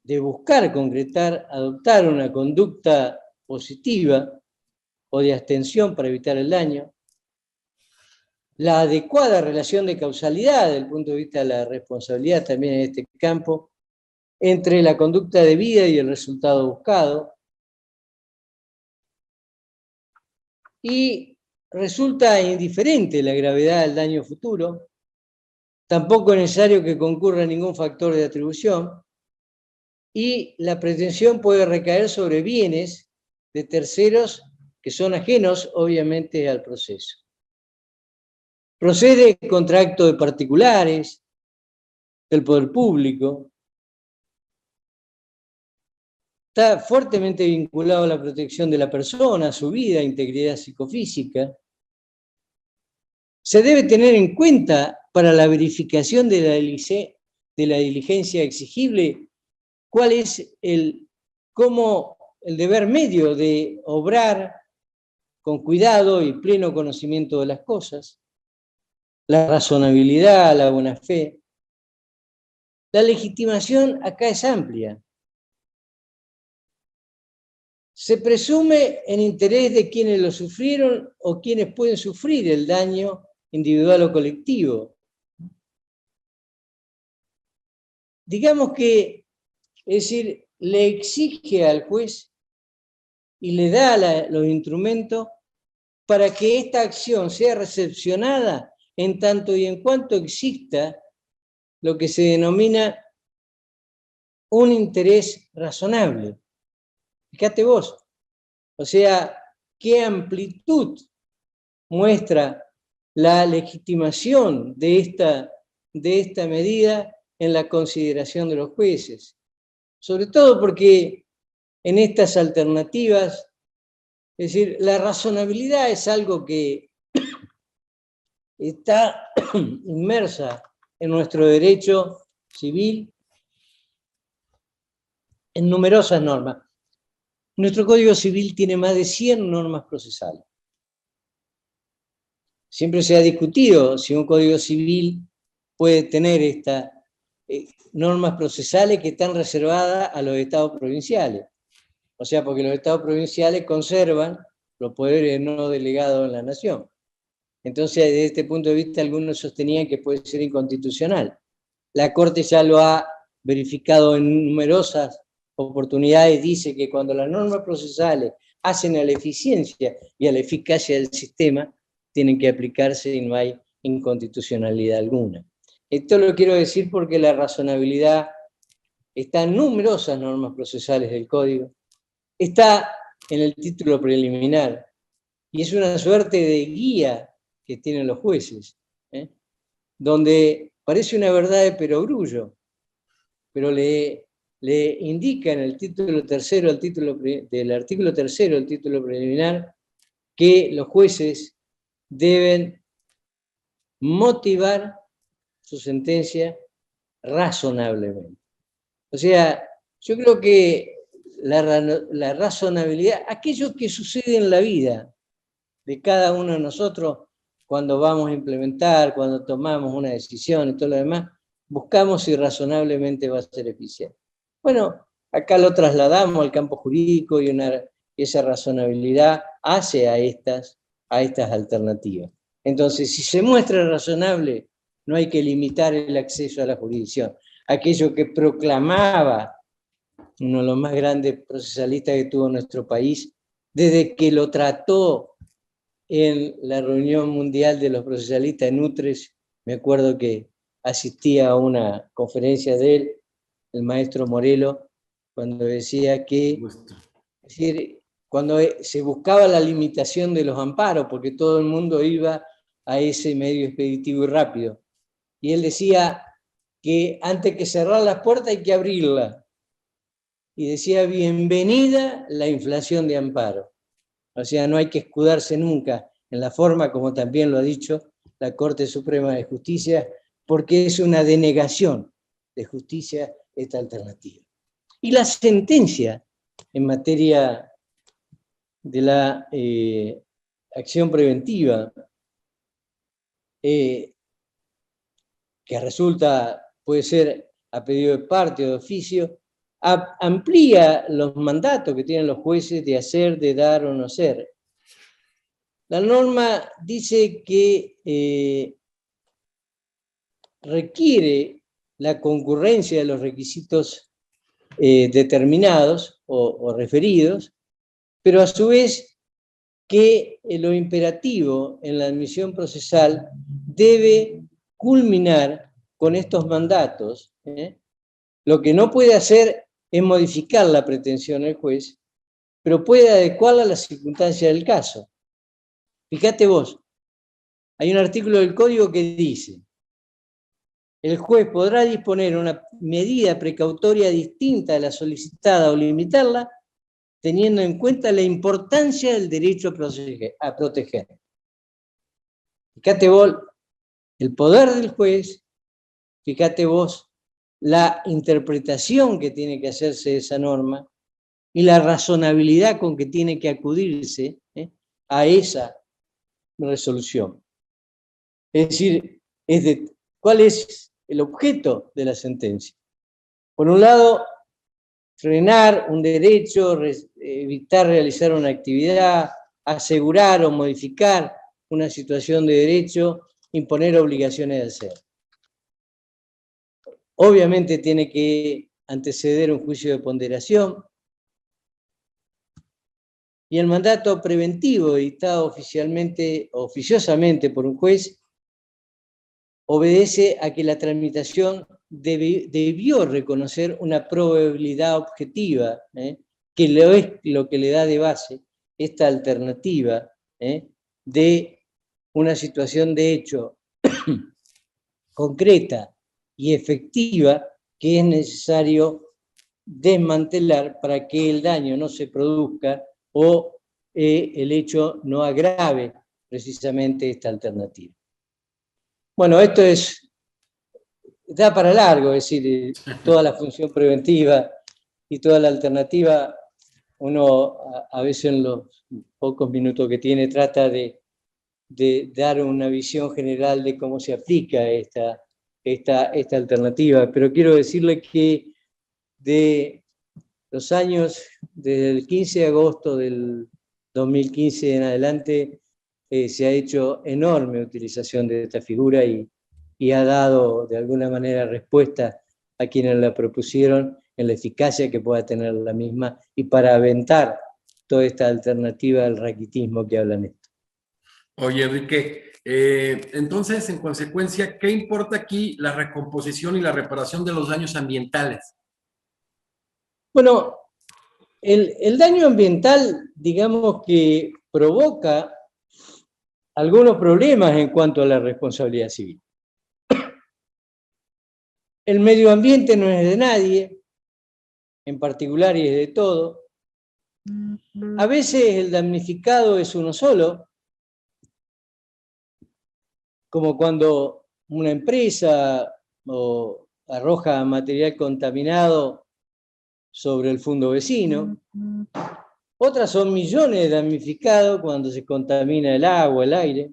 de buscar concretar, adoptar una conducta positiva o de abstención para evitar el daño, la adecuada relación de causalidad desde el punto de vista de la responsabilidad también en este campo, entre la conducta debida y el resultado buscado, y resulta indiferente la gravedad del daño futuro, tampoco es necesario que concurra ningún factor de atribución, y la pretensión puede recaer sobre bienes de terceros que son ajenos, obviamente, al proceso. Procede contra actos de particulares, del poder público, está fuertemente vinculado a la protección de la persona, su vida, integridad psicofísica. Se debe tener en cuenta para la verificación de la diligencia exigible cuál es el deber medio de obrar con cuidado y pleno conocimiento de las cosas, la razonabilidad, la buena fe. La legitimación acá es amplia. Se presume en interés de quienes lo sufrieron o quienes pueden sufrir el daño individual o colectivo. Digamos que, es decir, le exige al juez y le da los instrumentos para que esta acción sea recepcionada en tanto y en cuanto exista lo que se denomina un interés razonable. Fíjate vos, o sea, qué amplitud muestra la legitimación de esta medida en la consideración de los jueces. Sobre todo porque en estas alternativas, es decir, la razonabilidad es algo que está inmersa en nuestro derecho civil en numerosas normas. Nuestro Código Civil tiene más de 100 normas procesales. Siempre se ha discutido si un Código Civil puede tener estas normas procesales que están reservadas a los estados provinciales. O sea, porque los estados provinciales conservan los poderes no delegados en la nación. Entonces, desde este punto de vista, algunos sostenían que puede ser inconstitucional. La Corte ya lo ha verificado en numerosas oportunidades, dice que cuando las normas procesales hacen a la eficiencia y a la eficacia del sistema, tienen que aplicarse y no hay inconstitucionalidad alguna. Esto lo quiero decir porque la razonabilidad está en numerosas normas procesales del Código, está en el título preliminar, y es una suerte de guía que tienen los jueces, donde parece una verdad de perogrullo, pero le indica en el título tercero, del artículo tercero del título preliminar, que los jueces deben motivar su sentencia razonablemente. O sea, yo creo que la razonabilidad, aquello que sucede en la vida de cada uno de nosotros cuando vamos a implementar, cuando tomamos una decisión y todo lo demás, buscamos si razonablemente va a ser eficiente. Bueno, acá lo trasladamos al campo jurídico y esa razonabilidad hace a estas alternativas. Entonces, si se muestra razonable, no hay que limitar el acceso a la jurisdicción. Aquello que proclamaba uno de los más grandes procesalistas que tuvo nuestro país, desde que lo trató en la reunión mundial de los procesalistas en Utrecht, me acuerdo que asistía a una conferencia de él, el maestro Morelo, cuando decía que, es decir, cuando se buscaba la limitación de los amparos, porque todo el mundo iba a ese medio expeditivo y rápido, y él decía que antes que cerrar las puertas hay que abrirlas, y decía, bienvenida la inflación de amparo. O sea, no hay que escudarse nunca en la forma, como también lo ha dicho la Corte Suprema de Justicia, porque es una denegación de justicia esta alternativa. Y la sentencia en materia de la acción preventiva, que resulta puede ser a pedido de parte o de oficio, amplía los mandatos que tienen los jueces de hacer, de dar o no hacer. La norma dice que requiere la concurrencia de los requisitos determinados o referidos, pero a su vez que lo imperativo en la admisión procesal debe culminar con estos mandatos. Lo que no puede hacer es modificar la pretensión del juez, pero puede adecuarla a las circunstancias del caso. Fíjate vos, hay un artículo del Código que dice: el juez podrá disponer una medida precautoria distinta a la solicitada o limitarla, teniendo en cuenta la importancia del derecho a proteger. Fíjate vos el poder del juez, fíjate vos la interpretación que tiene que hacerse de esa norma y la razonabilidad con que tiene que acudirse a esa resolución. Es decir, ¿cuál es el objeto de la sentencia? Por un lado, frenar un derecho, evitar realizar una actividad, asegurar o modificar una situación de derecho, imponer obligaciones de hacer. Obviamente tiene que anteceder un juicio de ponderación, y el mandato preventivo dictado oficiosamente por un juez obedece a que la tramitación debió reconocer una probabilidad objetiva, que es lo que le da de base esta alternativa de una situación de hecho concreta y efectiva que es necesario desmantelar para que el daño no se produzca o el hecho no agrave precisamente esta alternativa. Bueno, esto da para largo, es decir, toda la función preventiva y toda la alternativa, uno a veces en los pocos minutos que tiene trata de dar una visión general de cómo se aplica esta alternativa, pero quiero decirle que de los años, desde el 15 de agosto del 2015 en adelante, se ha hecho enorme utilización de esta figura y ha dado de alguna manera respuesta a quienes la propusieron en la eficacia que pueda tener la misma y para aventar toda esta alternativa al raquitismo que hablan esto. Oye, Enrique, entonces, en consecuencia, ¿qué importa aquí la recomposición y la reparación de los daños ambientales? Bueno, el daño ambiental, digamos que provoca algunos problemas en cuanto a la responsabilidad civil. El medio ambiente no es de nadie, en particular, y es de todo. A veces el damnificado es uno solo, como cuando una empresa arroja material contaminado sobre el fondo vecino. Otras son millones de damnificados cuando se contamina el agua, el aire.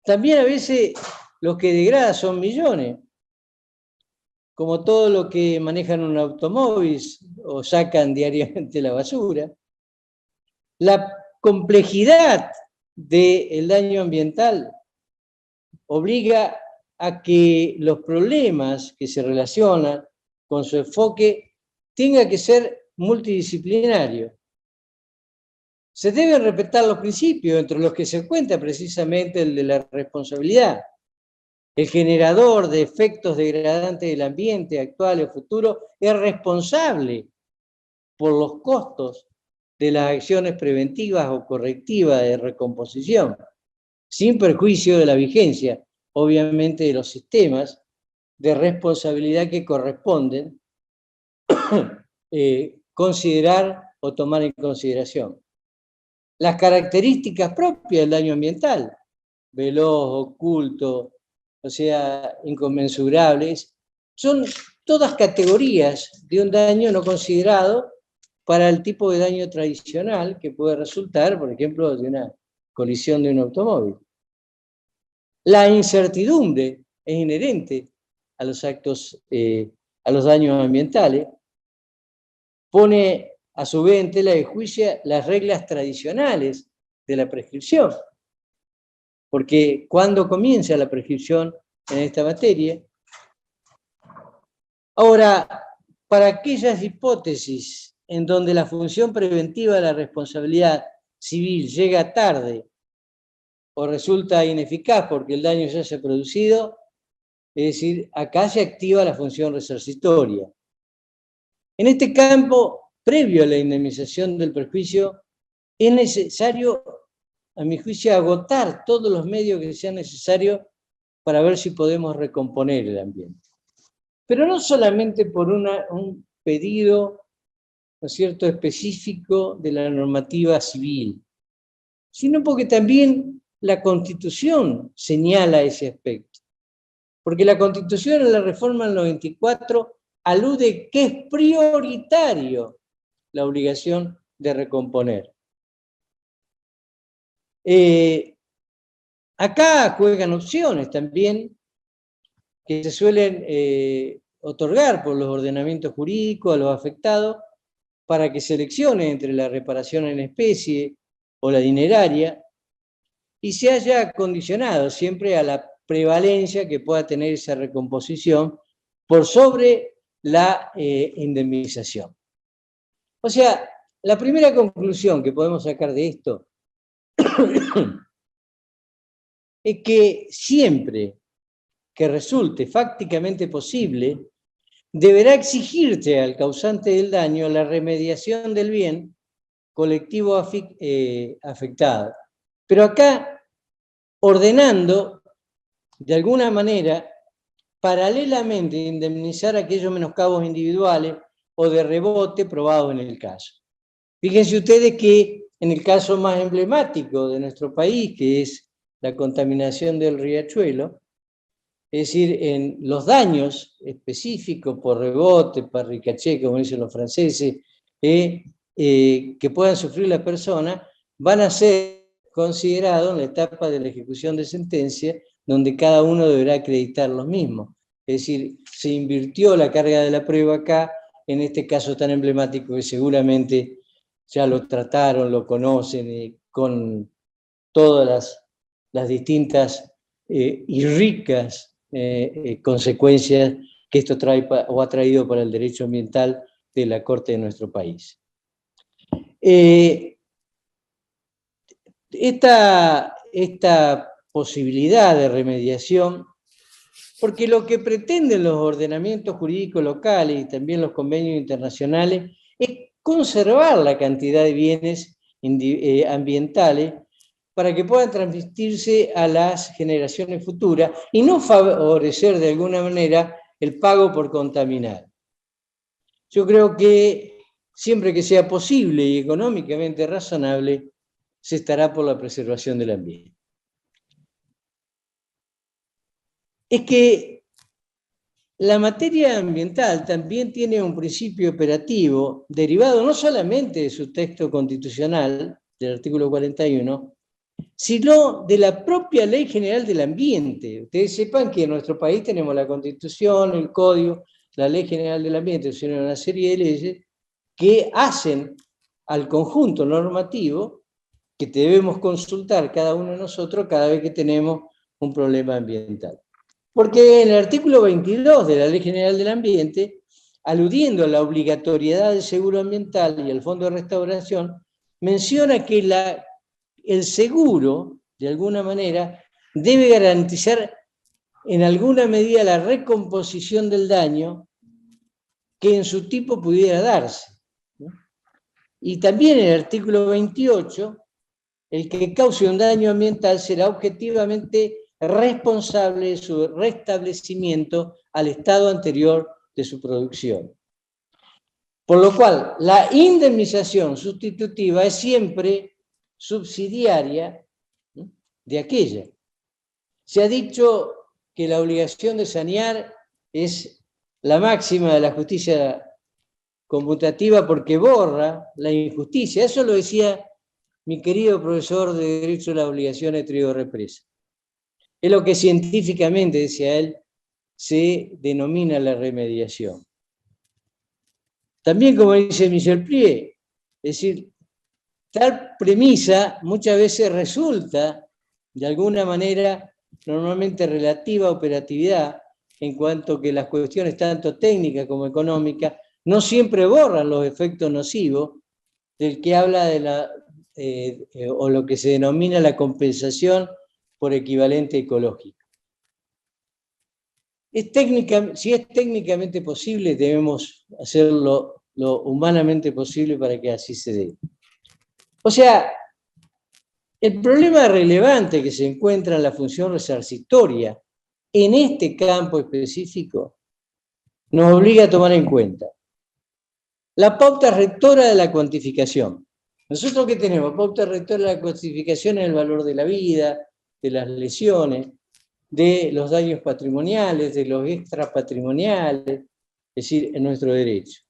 También a veces los que degradan son millones, como todo lo que manejan un automóvil o sacan diariamente la basura. La complejidad del daño ambiental obliga a que los problemas que se relacionan con su enfoque tengan que ser multidisciplinarios. Se deben respetar los principios, entre los que se encuentra precisamente el de la responsabilidad. El generador de efectos degradantes del ambiente actual o futuro es responsable por los costos de las acciones preventivas o correctivas de recomposición, sin perjuicio de la vigencia, obviamente, de los sistemas de responsabilidad que corresponden considerar o tomar en consideración. Las características propias del daño ambiental, veloz, oculto, o sea, inconmensurables, son todas categorías de un daño no considerado para el tipo de daño tradicional que puede resultar, por ejemplo, de una colisión de un automóvil. La incertidumbre es inherente a los actos, a los daños ambientales, pone a su vez en tela de juicio las reglas tradicionales de la prescripción. Porque ¿cuándo comienza la prescripción en esta materia? Ahora, para aquellas hipótesis en donde la función preventiva de la responsabilidad civil llega tarde o resulta ineficaz porque el daño ya se ha producido, es decir, acá se activa la función resarcitoria. En este campo, previo a la indemnización del perjuicio, es necesario, a mi juicio, agotar todos los medios que sean necesarios para ver si podemos recomponer el ambiente. Pero no solamente por un pedido, ¿no es cierto?, específico de la normativa civil, sino porque también la Constitución señala ese aspecto. Porque la Constitución en la reforma del 94 alude que es prioritario la obligación de recomponer. Acá juegan opciones también que se suelen otorgar por los ordenamientos jurídicos a los afectados para que seleccione entre la reparación en especie o la dineraria y se haya condicionado siempre a la prevalencia que pueda tener esa recomposición por sobre la indemnización. O sea, la primera conclusión que podemos sacar de esto es que siempre que resulte fácticamente posible, deberá exigirse al causante del daño la remediación del bien colectivo afectado. Pero acá, ordenando, de alguna manera, paralelamente indemnizar aquellos menoscabos individuales o de rebote probados en el caso. Fíjense ustedes que en el caso más emblemático de nuestro país, que es la contaminación del riachuelo, es decir, en los daños específicos por rebote, por ricaché, como dicen los franceses, que puedan sufrir las personas, van a ser considerados en la etapa de la ejecución de sentencia, donde cada uno deberá acreditar los mismos. Es decir, se invirtió la carga de la prueba acá, en este caso tan emblemático que seguramente ya lo trataron, lo conocen, con todas las distintas y ricas consecuencias que esto trae o ha traído para el derecho ambiental de la Corte de nuestro país. Esta posibilidad de remediación, porque lo que pretenden los ordenamientos jurídicos locales y también los convenios internacionales es conservar la cantidad de bienes ambientales para que puedan transmitirse a las generaciones futuras y no favorecer de alguna manera el pago por contaminar. Yo creo que siempre que sea posible y económicamente razonable, se estará por la preservación del ambiente. Es que la materia ambiental también tiene un principio operativo derivado no solamente de su texto constitucional, del artículo 41, sino de la propia Ley General del Ambiente. Ustedes sepan que en nuestro país tenemos la Constitución, el Código, la Ley General del Ambiente, sino una serie de leyes que hacen al conjunto normativo que debemos consultar cada uno de nosotros cada vez que tenemos un problema ambiental. Porque en el artículo 22 de la Ley General del Ambiente, aludiendo a la obligatoriedad del seguro ambiental y al Fondo de Restauración, menciona que el seguro, de alguna manera, debe garantizar en alguna medida la recomposición del daño que en su tipo pudiera darse. Y también en el artículo 28, el que cause un daño ambiental será objetivamente responsable de su restablecimiento al estado anterior de su producción. Por lo cual, la indemnización sustitutiva es siempre subsidiaria de aquella. Se ha dicho que la obligación de sanear es la máxima de la justicia conmutativa porque borra la injusticia. Eso lo decía mi querido profesor de Derecho de las Obligaciones, Trío Represa. Es lo que científicamente, decía él, se denomina la remediación. También, como dice Michel Plié, es decir, tal premisa muchas veces resulta, de alguna manera, normalmente relativa a operatividad, en cuanto que las cuestiones tanto técnicas como económicas no siempre borran los efectos nocivos del que habla de o lo que se denomina la compensación por equivalente ecológico. Si es técnicamente posible, debemos hacerlo lo humanamente posible para que así se dé. O sea, el problema relevante que se encuentra en la función resarcitoria en este campo específico nos obliga a tomar en cuenta la pauta rectora de la cuantificación. ¿Nosotros qué tenemos? Pauta rectora de la cuantificación en el valor de la vida, de las lesiones, de los daños patrimoniales, de los extrapatrimoniales, es decir, en nuestro derecho.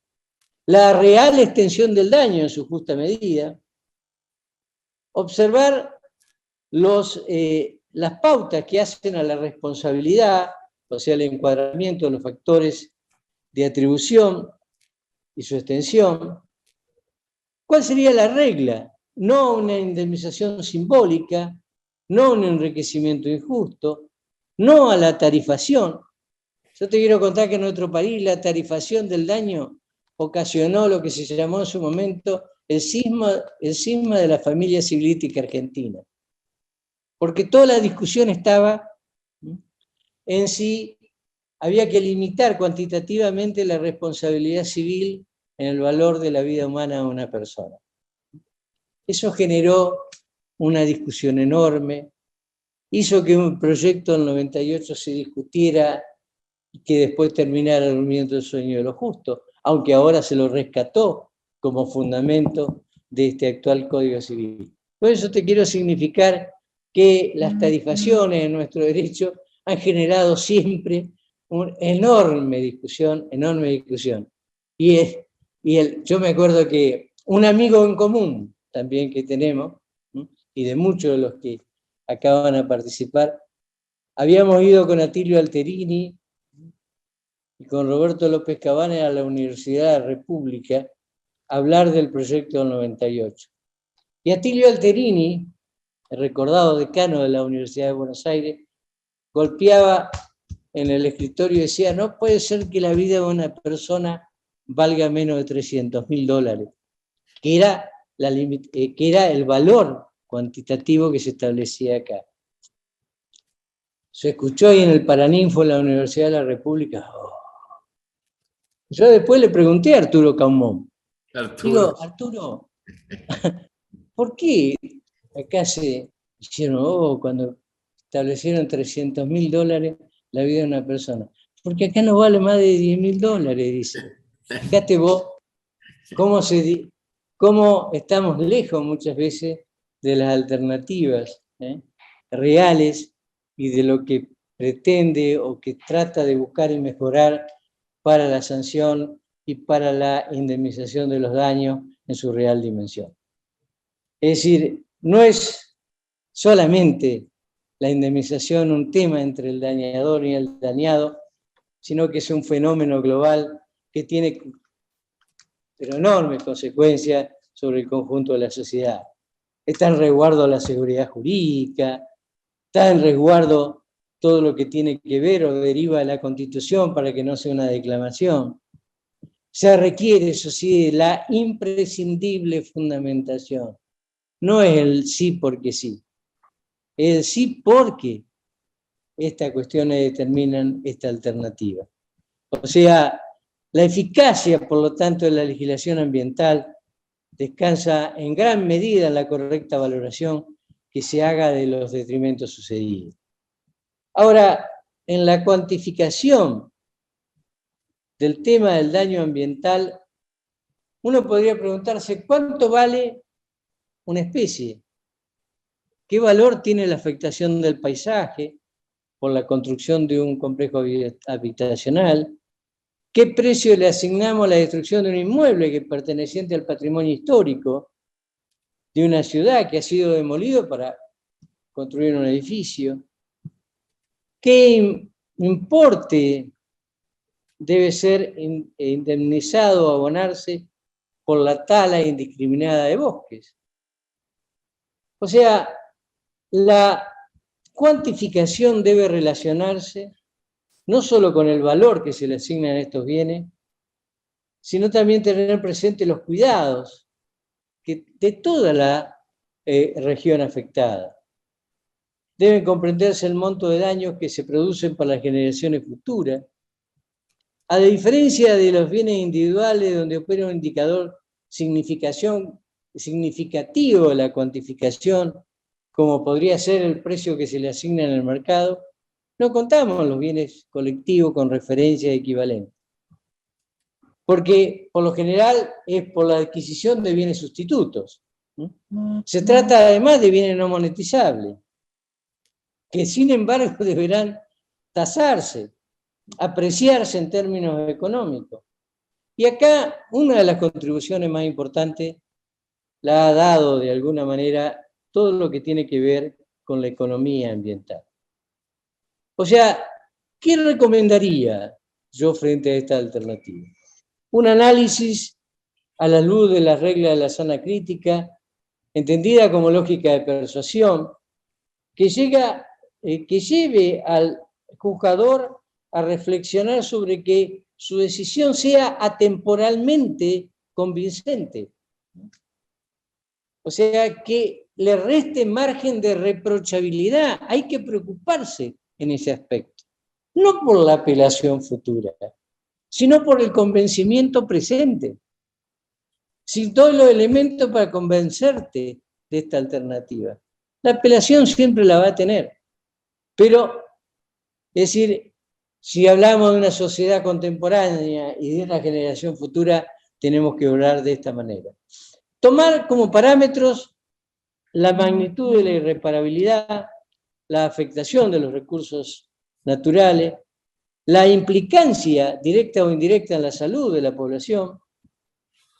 La real extensión del daño en su justa medida. Observar las pautas que hacen a la responsabilidad, o sea, el encuadramiento de los factores de atribución y su extensión. ¿Cuál sería la regla? No una indemnización simbólica, no un enriquecimiento injusto, no a la tarifación. Yo te quiero contar que en nuestro país la tarifación del daño ocasionó lo que se llamó en su momento el cisma de la familia civilística argentina. Porque toda la discusión estaba en si había que limitar cuantitativamente la responsabilidad civil en el valor de la vida humana de una persona. Eso generó una discusión enorme, hizo que un proyecto en el 98 se discutiera y que después terminara durmiendo el sueño de los justos, aunque ahora se lo rescató como fundamento de este actual Código Civil. Por eso te quiero significar que las tarifaciones en nuestro derecho han generado siempre una enorme discusión. Yo me acuerdo que un amigo en común también que tenemos, y de muchos de los que acaban de participar, habíamos ido con Atilio Alterini y con Roberto López Cabanes a la Universidad de la República a hablar del proyecto del 98. Y Atilio Alterini, el recordado decano de la Universidad de Buenos Aires, golpeaba en el escritorio y decía: no puede ser que la vida de una persona valga menos de $300.000, que era el valor cuantitativo que se establecía acá. Se escuchó ahí en el Paraninfo, en la Universidad de la República. Oh. Yo después le pregunté a Arturo Caumont. Digo, Arturo, ¿por qué acá se hicieron, cuando establecieron $300.000 la vida de una persona? Porque acá no vale más de $10.000, dice. Fíjate vos cómo estamos lejos muchas veces de las alternativas reales y de lo que pretende o que trata de buscar y mejorar para la sanción y para la indemnización de los daños en su real dimensión. Es decir, no es solamente la indemnización un tema entre el dañador y el dañado, sino que es un fenómeno global que tiene enormes consecuencias sobre el conjunto de la sociedad. Está en resguardo la seguridad jurídica, está en resguardo todo lo que tiene que ver o deriva de la Constitución para que no sea una declamación. Se requiere, eso sí, la imprescindible fundamentación. No es el sí porque sí, es el sí porque estas cuestiones determinan esta alternativa. O sea, la eficacia, por lo tanto, de la legislación ambiental descansa en gran medida en la correcta valoración que se haga de los detrimentos sucedidos. Ahora, en la cuantificación del tema del daño ambiental, uno podría preguntarse ¿cuánto vale una especie? ¿Qué valor tiene la afectación del paisaje por la construcción de un complejo habitacional? ¿Qué precio le asignamos a la destrucción de un inmueble que perteneciente al patrimonio histórico de una ciudad que ha sido demolido para construir un edificio? ¿Qué importe debe ser indemnizado o abonarse por la tala indiscriminada de bosques. O sea, la cuantificación debe relacionarse no solo con el valor que se le asignan a estos bienes, sino también tener presente los cuidados de toda la región afectada. Deben comprenderse el monto de daños que se producen para las generaciones futuras. A diferencia de los bienes individuales, donde opera un indicador significativo de la cuantificación, como podría ser el precio que se le asigna en el mercado, no contamos los bienes colectivos con referencia equivalente. Porque por lo general es por la adquisición de bienes sustitutos. Se trata además de bienes no monetizables, que sin embargo deberán tasarse, apreciarse en términos económicos. Y acá una de las contribuciones más importantes la ha dado de alguna manera todo lo que tiene que ver con la economía ambiental. O sea, ¿qué recomendaría yo frente a esta alternativa? Un análisis a la luz de la regla de la sana crítica, entendida como lógica de persuasión, que lleve al juzgador a reflexionar sobre que su decisión sea atemporalmente convincente. O sea, que le reste margen de reprochabilidad. Hay que preocuparse en ese aspecto. No por la apelación futura, sino por el convencimiento presente. Sin todos los elementos para convencerte de esta alternativa. La apelación siempre la va a tener. Pero, es decir, si hablamos de una sociedad contemporánea y de una generación futura, tenemos que obrar de esta manera. Tomar como parámetros la magnitud de la irreparabilidad, la afectación de los recursos naturales, la implicancia directa o indirecta en la salud de la población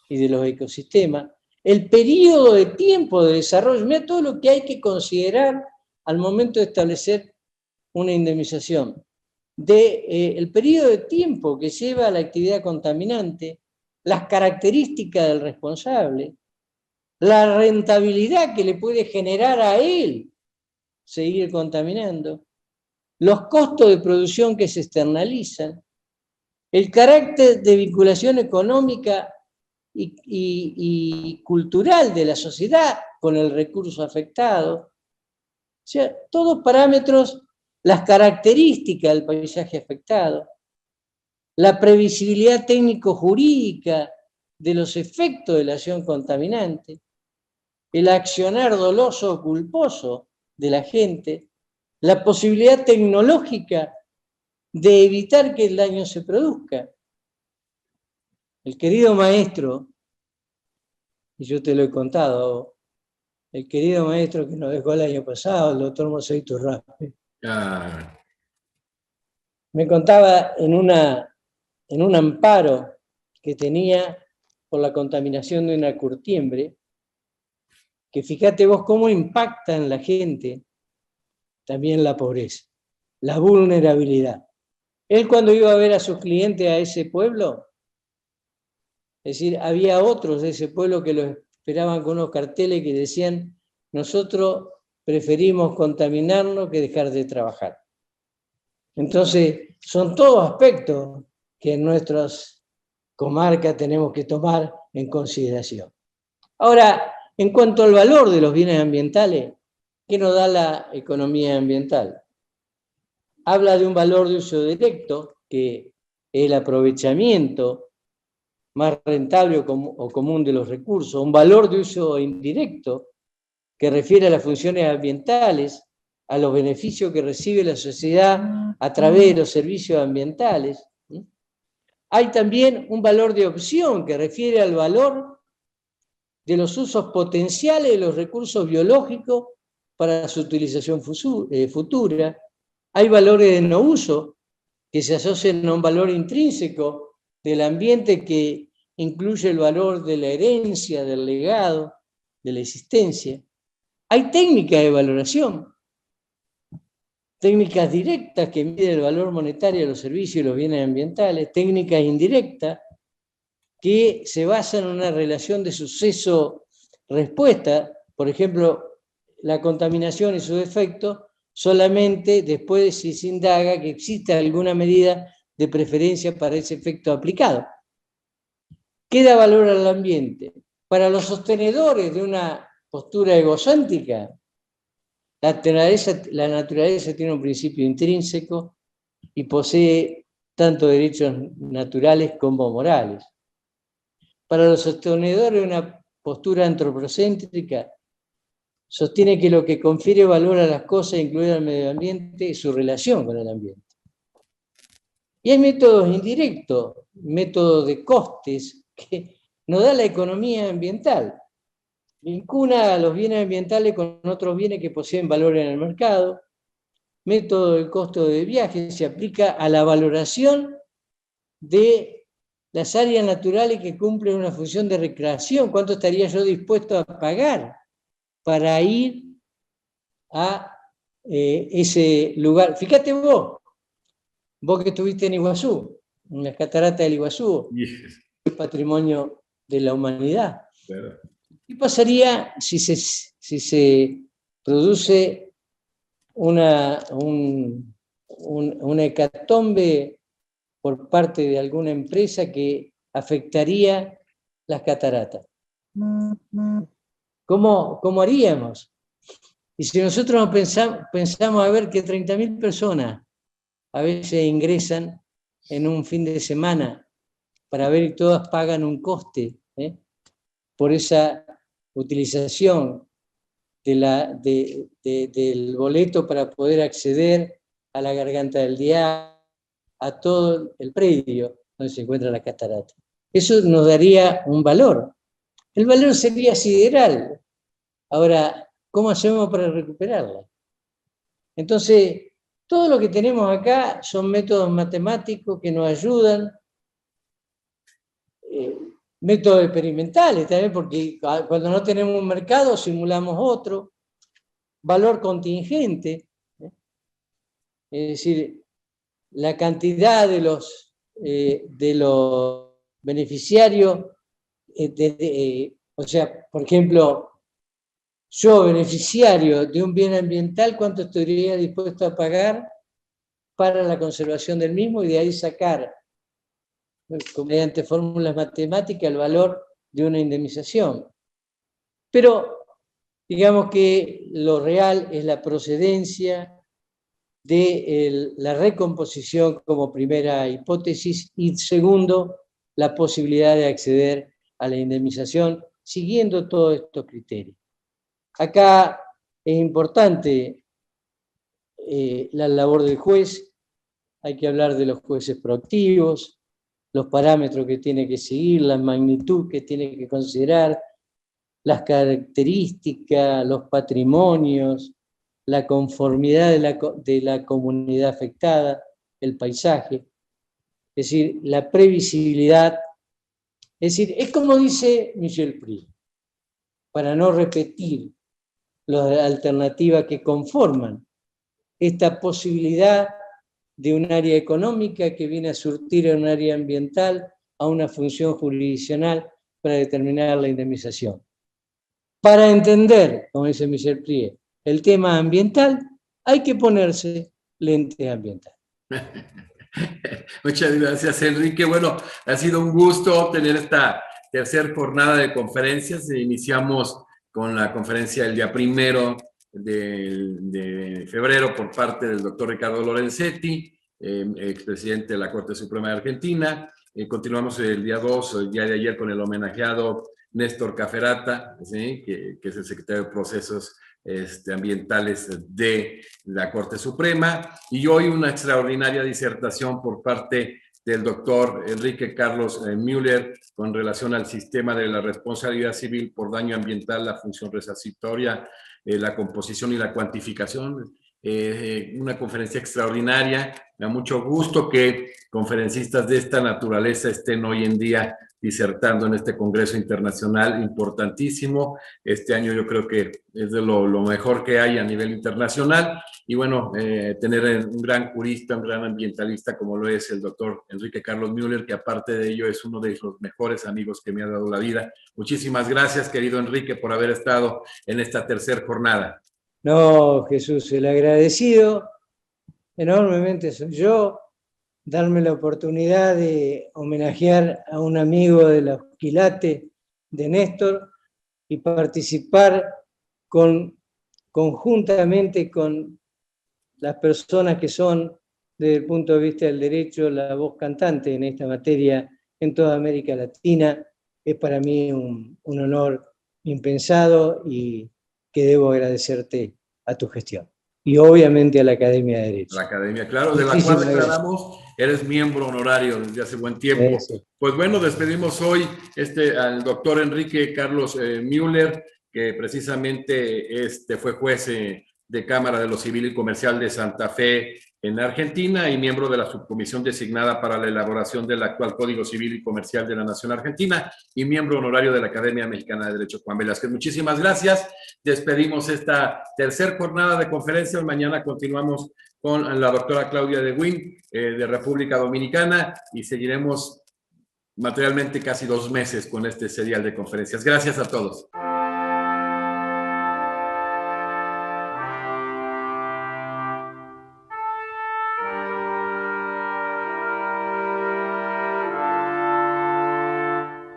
y de los ecosistemas, el periodo de tiempo de desarrollo, mira todo lo que hay que considerar al momento de establecer una indemnización, el periodo de tiempo que lleva la actividad contaminante, las características del responsable, la rentabilidad que le puede generar a él seguir contaminando, los costos de producción que se externalizan, el carácter de vinculación económica y cultural de la sociedad con el recurso afectado. O sea, todos parámetros, las características del paisaje afectado, la previsibilidad técnico-jurídica de los efectos de la acción contaminante, el accionar doloso o culposo de la gente, la posibilidad tecnológica de evitar que el daño se produzca. El querido maestro, y yo te lo he contado, el querido maestro que nos dejó el año pasado, el doctor Mosé Iturraspe, me contaba en un amparo que tenía por la contaminación de una curtiembre, que fíjate vos cómo impacta en la gente también la pobreza, la vulnerabilidad. Él cuando iba a ver a sus clientes a ese pueblo, es decir, había otros de ese pueblo que lo esperaban con unos carteles que decían: nosotros preferimos contaminarnos que dejar de trabajar. Entonces, son todos aspectos que en nuestras comarcas tenemos que tomar en consideración. Ahora, en cuanto al valor de los bienes ambientales, ¿qué nos da la economía ambiental? Habla de un valor de uso directo, que es el aprovechamiento más rentable o común de los recursos, un valor de uso indirecto, que refiere a las funciones ambientales, a los beneficios que recibe la sociedad a través de los servicios ambientales. Hay también un valor de opción, que refiere al valor de los usos potenciales de los recursos biológicos para su utilización futura. Hay valores de no uso, que se asocian a un valor intrínseco del ambiente, que incluye el valor de la herencia, del legado, de la existencia. Hay técnicas de valoración técnicas directas que miden el valor monetario de los servicios y los bienes ambientales, técnicas indirectas que se basan en una relación de suceso-respuesta, por ejemplo, la contaminación y sus efectos, solamente después de si se indaga que existe alguna medida de preferencia para ese efecto aplicado. ¿Qué da valor al ambiente? Para los sostenedores de una postura egocéntrica, la naturaleza tiene un principio intrínseco y posee tanto derechos naturales como morales. Para los sostenedores de una postura antropocéntrica, sostiene que lo que confiere valor a las cosas, incluido el medio ambiente, es su relación con el ambiente. Y hay métodos indirectos, métodos de costes, que nos da la economía ambiental. Vincula a los bienes ambientales con otros bienes que poseen valor en el mercado. Método del costo de viaje se aplica a la valoración de las áreas naturales que cumplen una función de recreación. ¿Cuánto estaría yo dispuesto a pagar para ir a ese lugar? Fíjate vos que estuviste en Iguazú, en las cataratas del Iguazú, el patrimonio de la humanidad. Claro. ¿Qué pasaría si se produce una hecatombe por parte de alguna empresa que afectaría las cataratas? ¿Cómo haríamos? Y si nosotros pensamos a ver que 30.000 personas a veces ingresan en un fin de semana para ver y todas pagan un coste por esa utilización del boleto para poder acceder a la Garganta del Diablo, a todo el predio donde se encuentra la catarata. Eso nos daría un valor. El valor sería sideral. Ahora, ¿cómo hacemos para recuperarla? Entonces, todo lo que tenemos acá son métodos matemáticos que nos ayudan, métodos experimentales también, porque cuando no tenemos un mercado simulamos otro, valor contingente, es decir, la cantidad de los beneficiarios, o sea, por ejemplo, yo, beneficiario de un bien ambiental, ¿cuánto estaría dispuesto a pagar para la conservación del mismo? Y de ahí sacar, mediante fórmulas matemáticas, el valor de una indemnización. Pero digamos que lo real es la procedencia de la recomposición como primera hipótesis y segundo, la posibilidad de acceder a la indemnización siguiendo todos estos criterios. Acá es importante la labor del juez, hay que hablar de los jueces proactivos, los parámetros que tiene que seguir, la magnitud que tiene que considerar, las características, los patrimonios, la conformidad de la comunidad afectada, el paisaje, es decir, la previsibilidad. Es decir, es como dice Michel Prix, para no repetir las alternativas que conforman esta posibilidad de un área económica que viene a surtir en un área ambiental a una función jurisdiccional para determinar la indemnización. Para entender, como dice Michel Prix, el tema ambiental, hay que ponerse lentes ambientales. Muchas gracias, Enrique. Bueno, ha sido un gusto tener esta tercera jornada de conferencias. Iniciamos con la conferencia el día 1 de febrero por parte del doctor Ricardo Lorenzetti, expresidente de la Corte Suprema de Argentina. Continuamos el día 2, el día de ayer, con el homenajeado Néstor Caferata, ¿sí? que es el secretario de Procesos ambientales de la Corte Suprema, y hoy una extraordinaria disertación por parte del doctor Enrique Carlos Müller con relación al sistema de la responsabilidad civil por daño ambiental, la función resarcitoria, la composición y la cuantificación. Una conferencia extraordinaria. Me da mucho gusto que conferencistas de esta naturaleza estén hoy en día disertando en este congreso internacional importantísimo. Este año yo creo que es de lo mejor que hay a nivel internacional. Y bueno, tener un gran jurista, un gran ambientalista como lo es el doctor Enrique Carlos Müller, que aparte de ello es uno de los mejores amigos que me ha dado la vida. Muchísimas gracias, querido Enrique, por haber estado en esta tercera jornada. No, Jesús, el agradecido enormemente soy yo, darme la oportunidad de homenajear a un amigo de la Quilate, de Néstor, y participar conjuntamente con las personas que son, desde el punto de vista del derecho, la voz cantante en esta materia en toda América Latina. Es para mí un honor impensado y que debo agradecerte a tu gestión. Y obviamente a la Academia de Derecho. La Academia, claro, de la cual declaramos, eres miembro honorario desde hace buen tiempo. Eso. Pues bueno, despedimos hoy al doctor Enrique Carlos Müller, que precisamente fue juez de Cámara de lo Civil y Comercial de Santa Fe en Argentina y miembro de la subcomisión designada para la elaboración del actual Código Civil y Comercial de la Nación Argentina y miembro honorario de la Academia Mexicana de Derecho, Juan Velázquez. Muchísimas gracias. Despedimos esta tercera jornada de conferencias. Mañana continuamos con la doctora Claudia de Win, de República Dominicana, y seguiremos materialmente casi 2 meses con este serial de conferencias. Gracias a todos.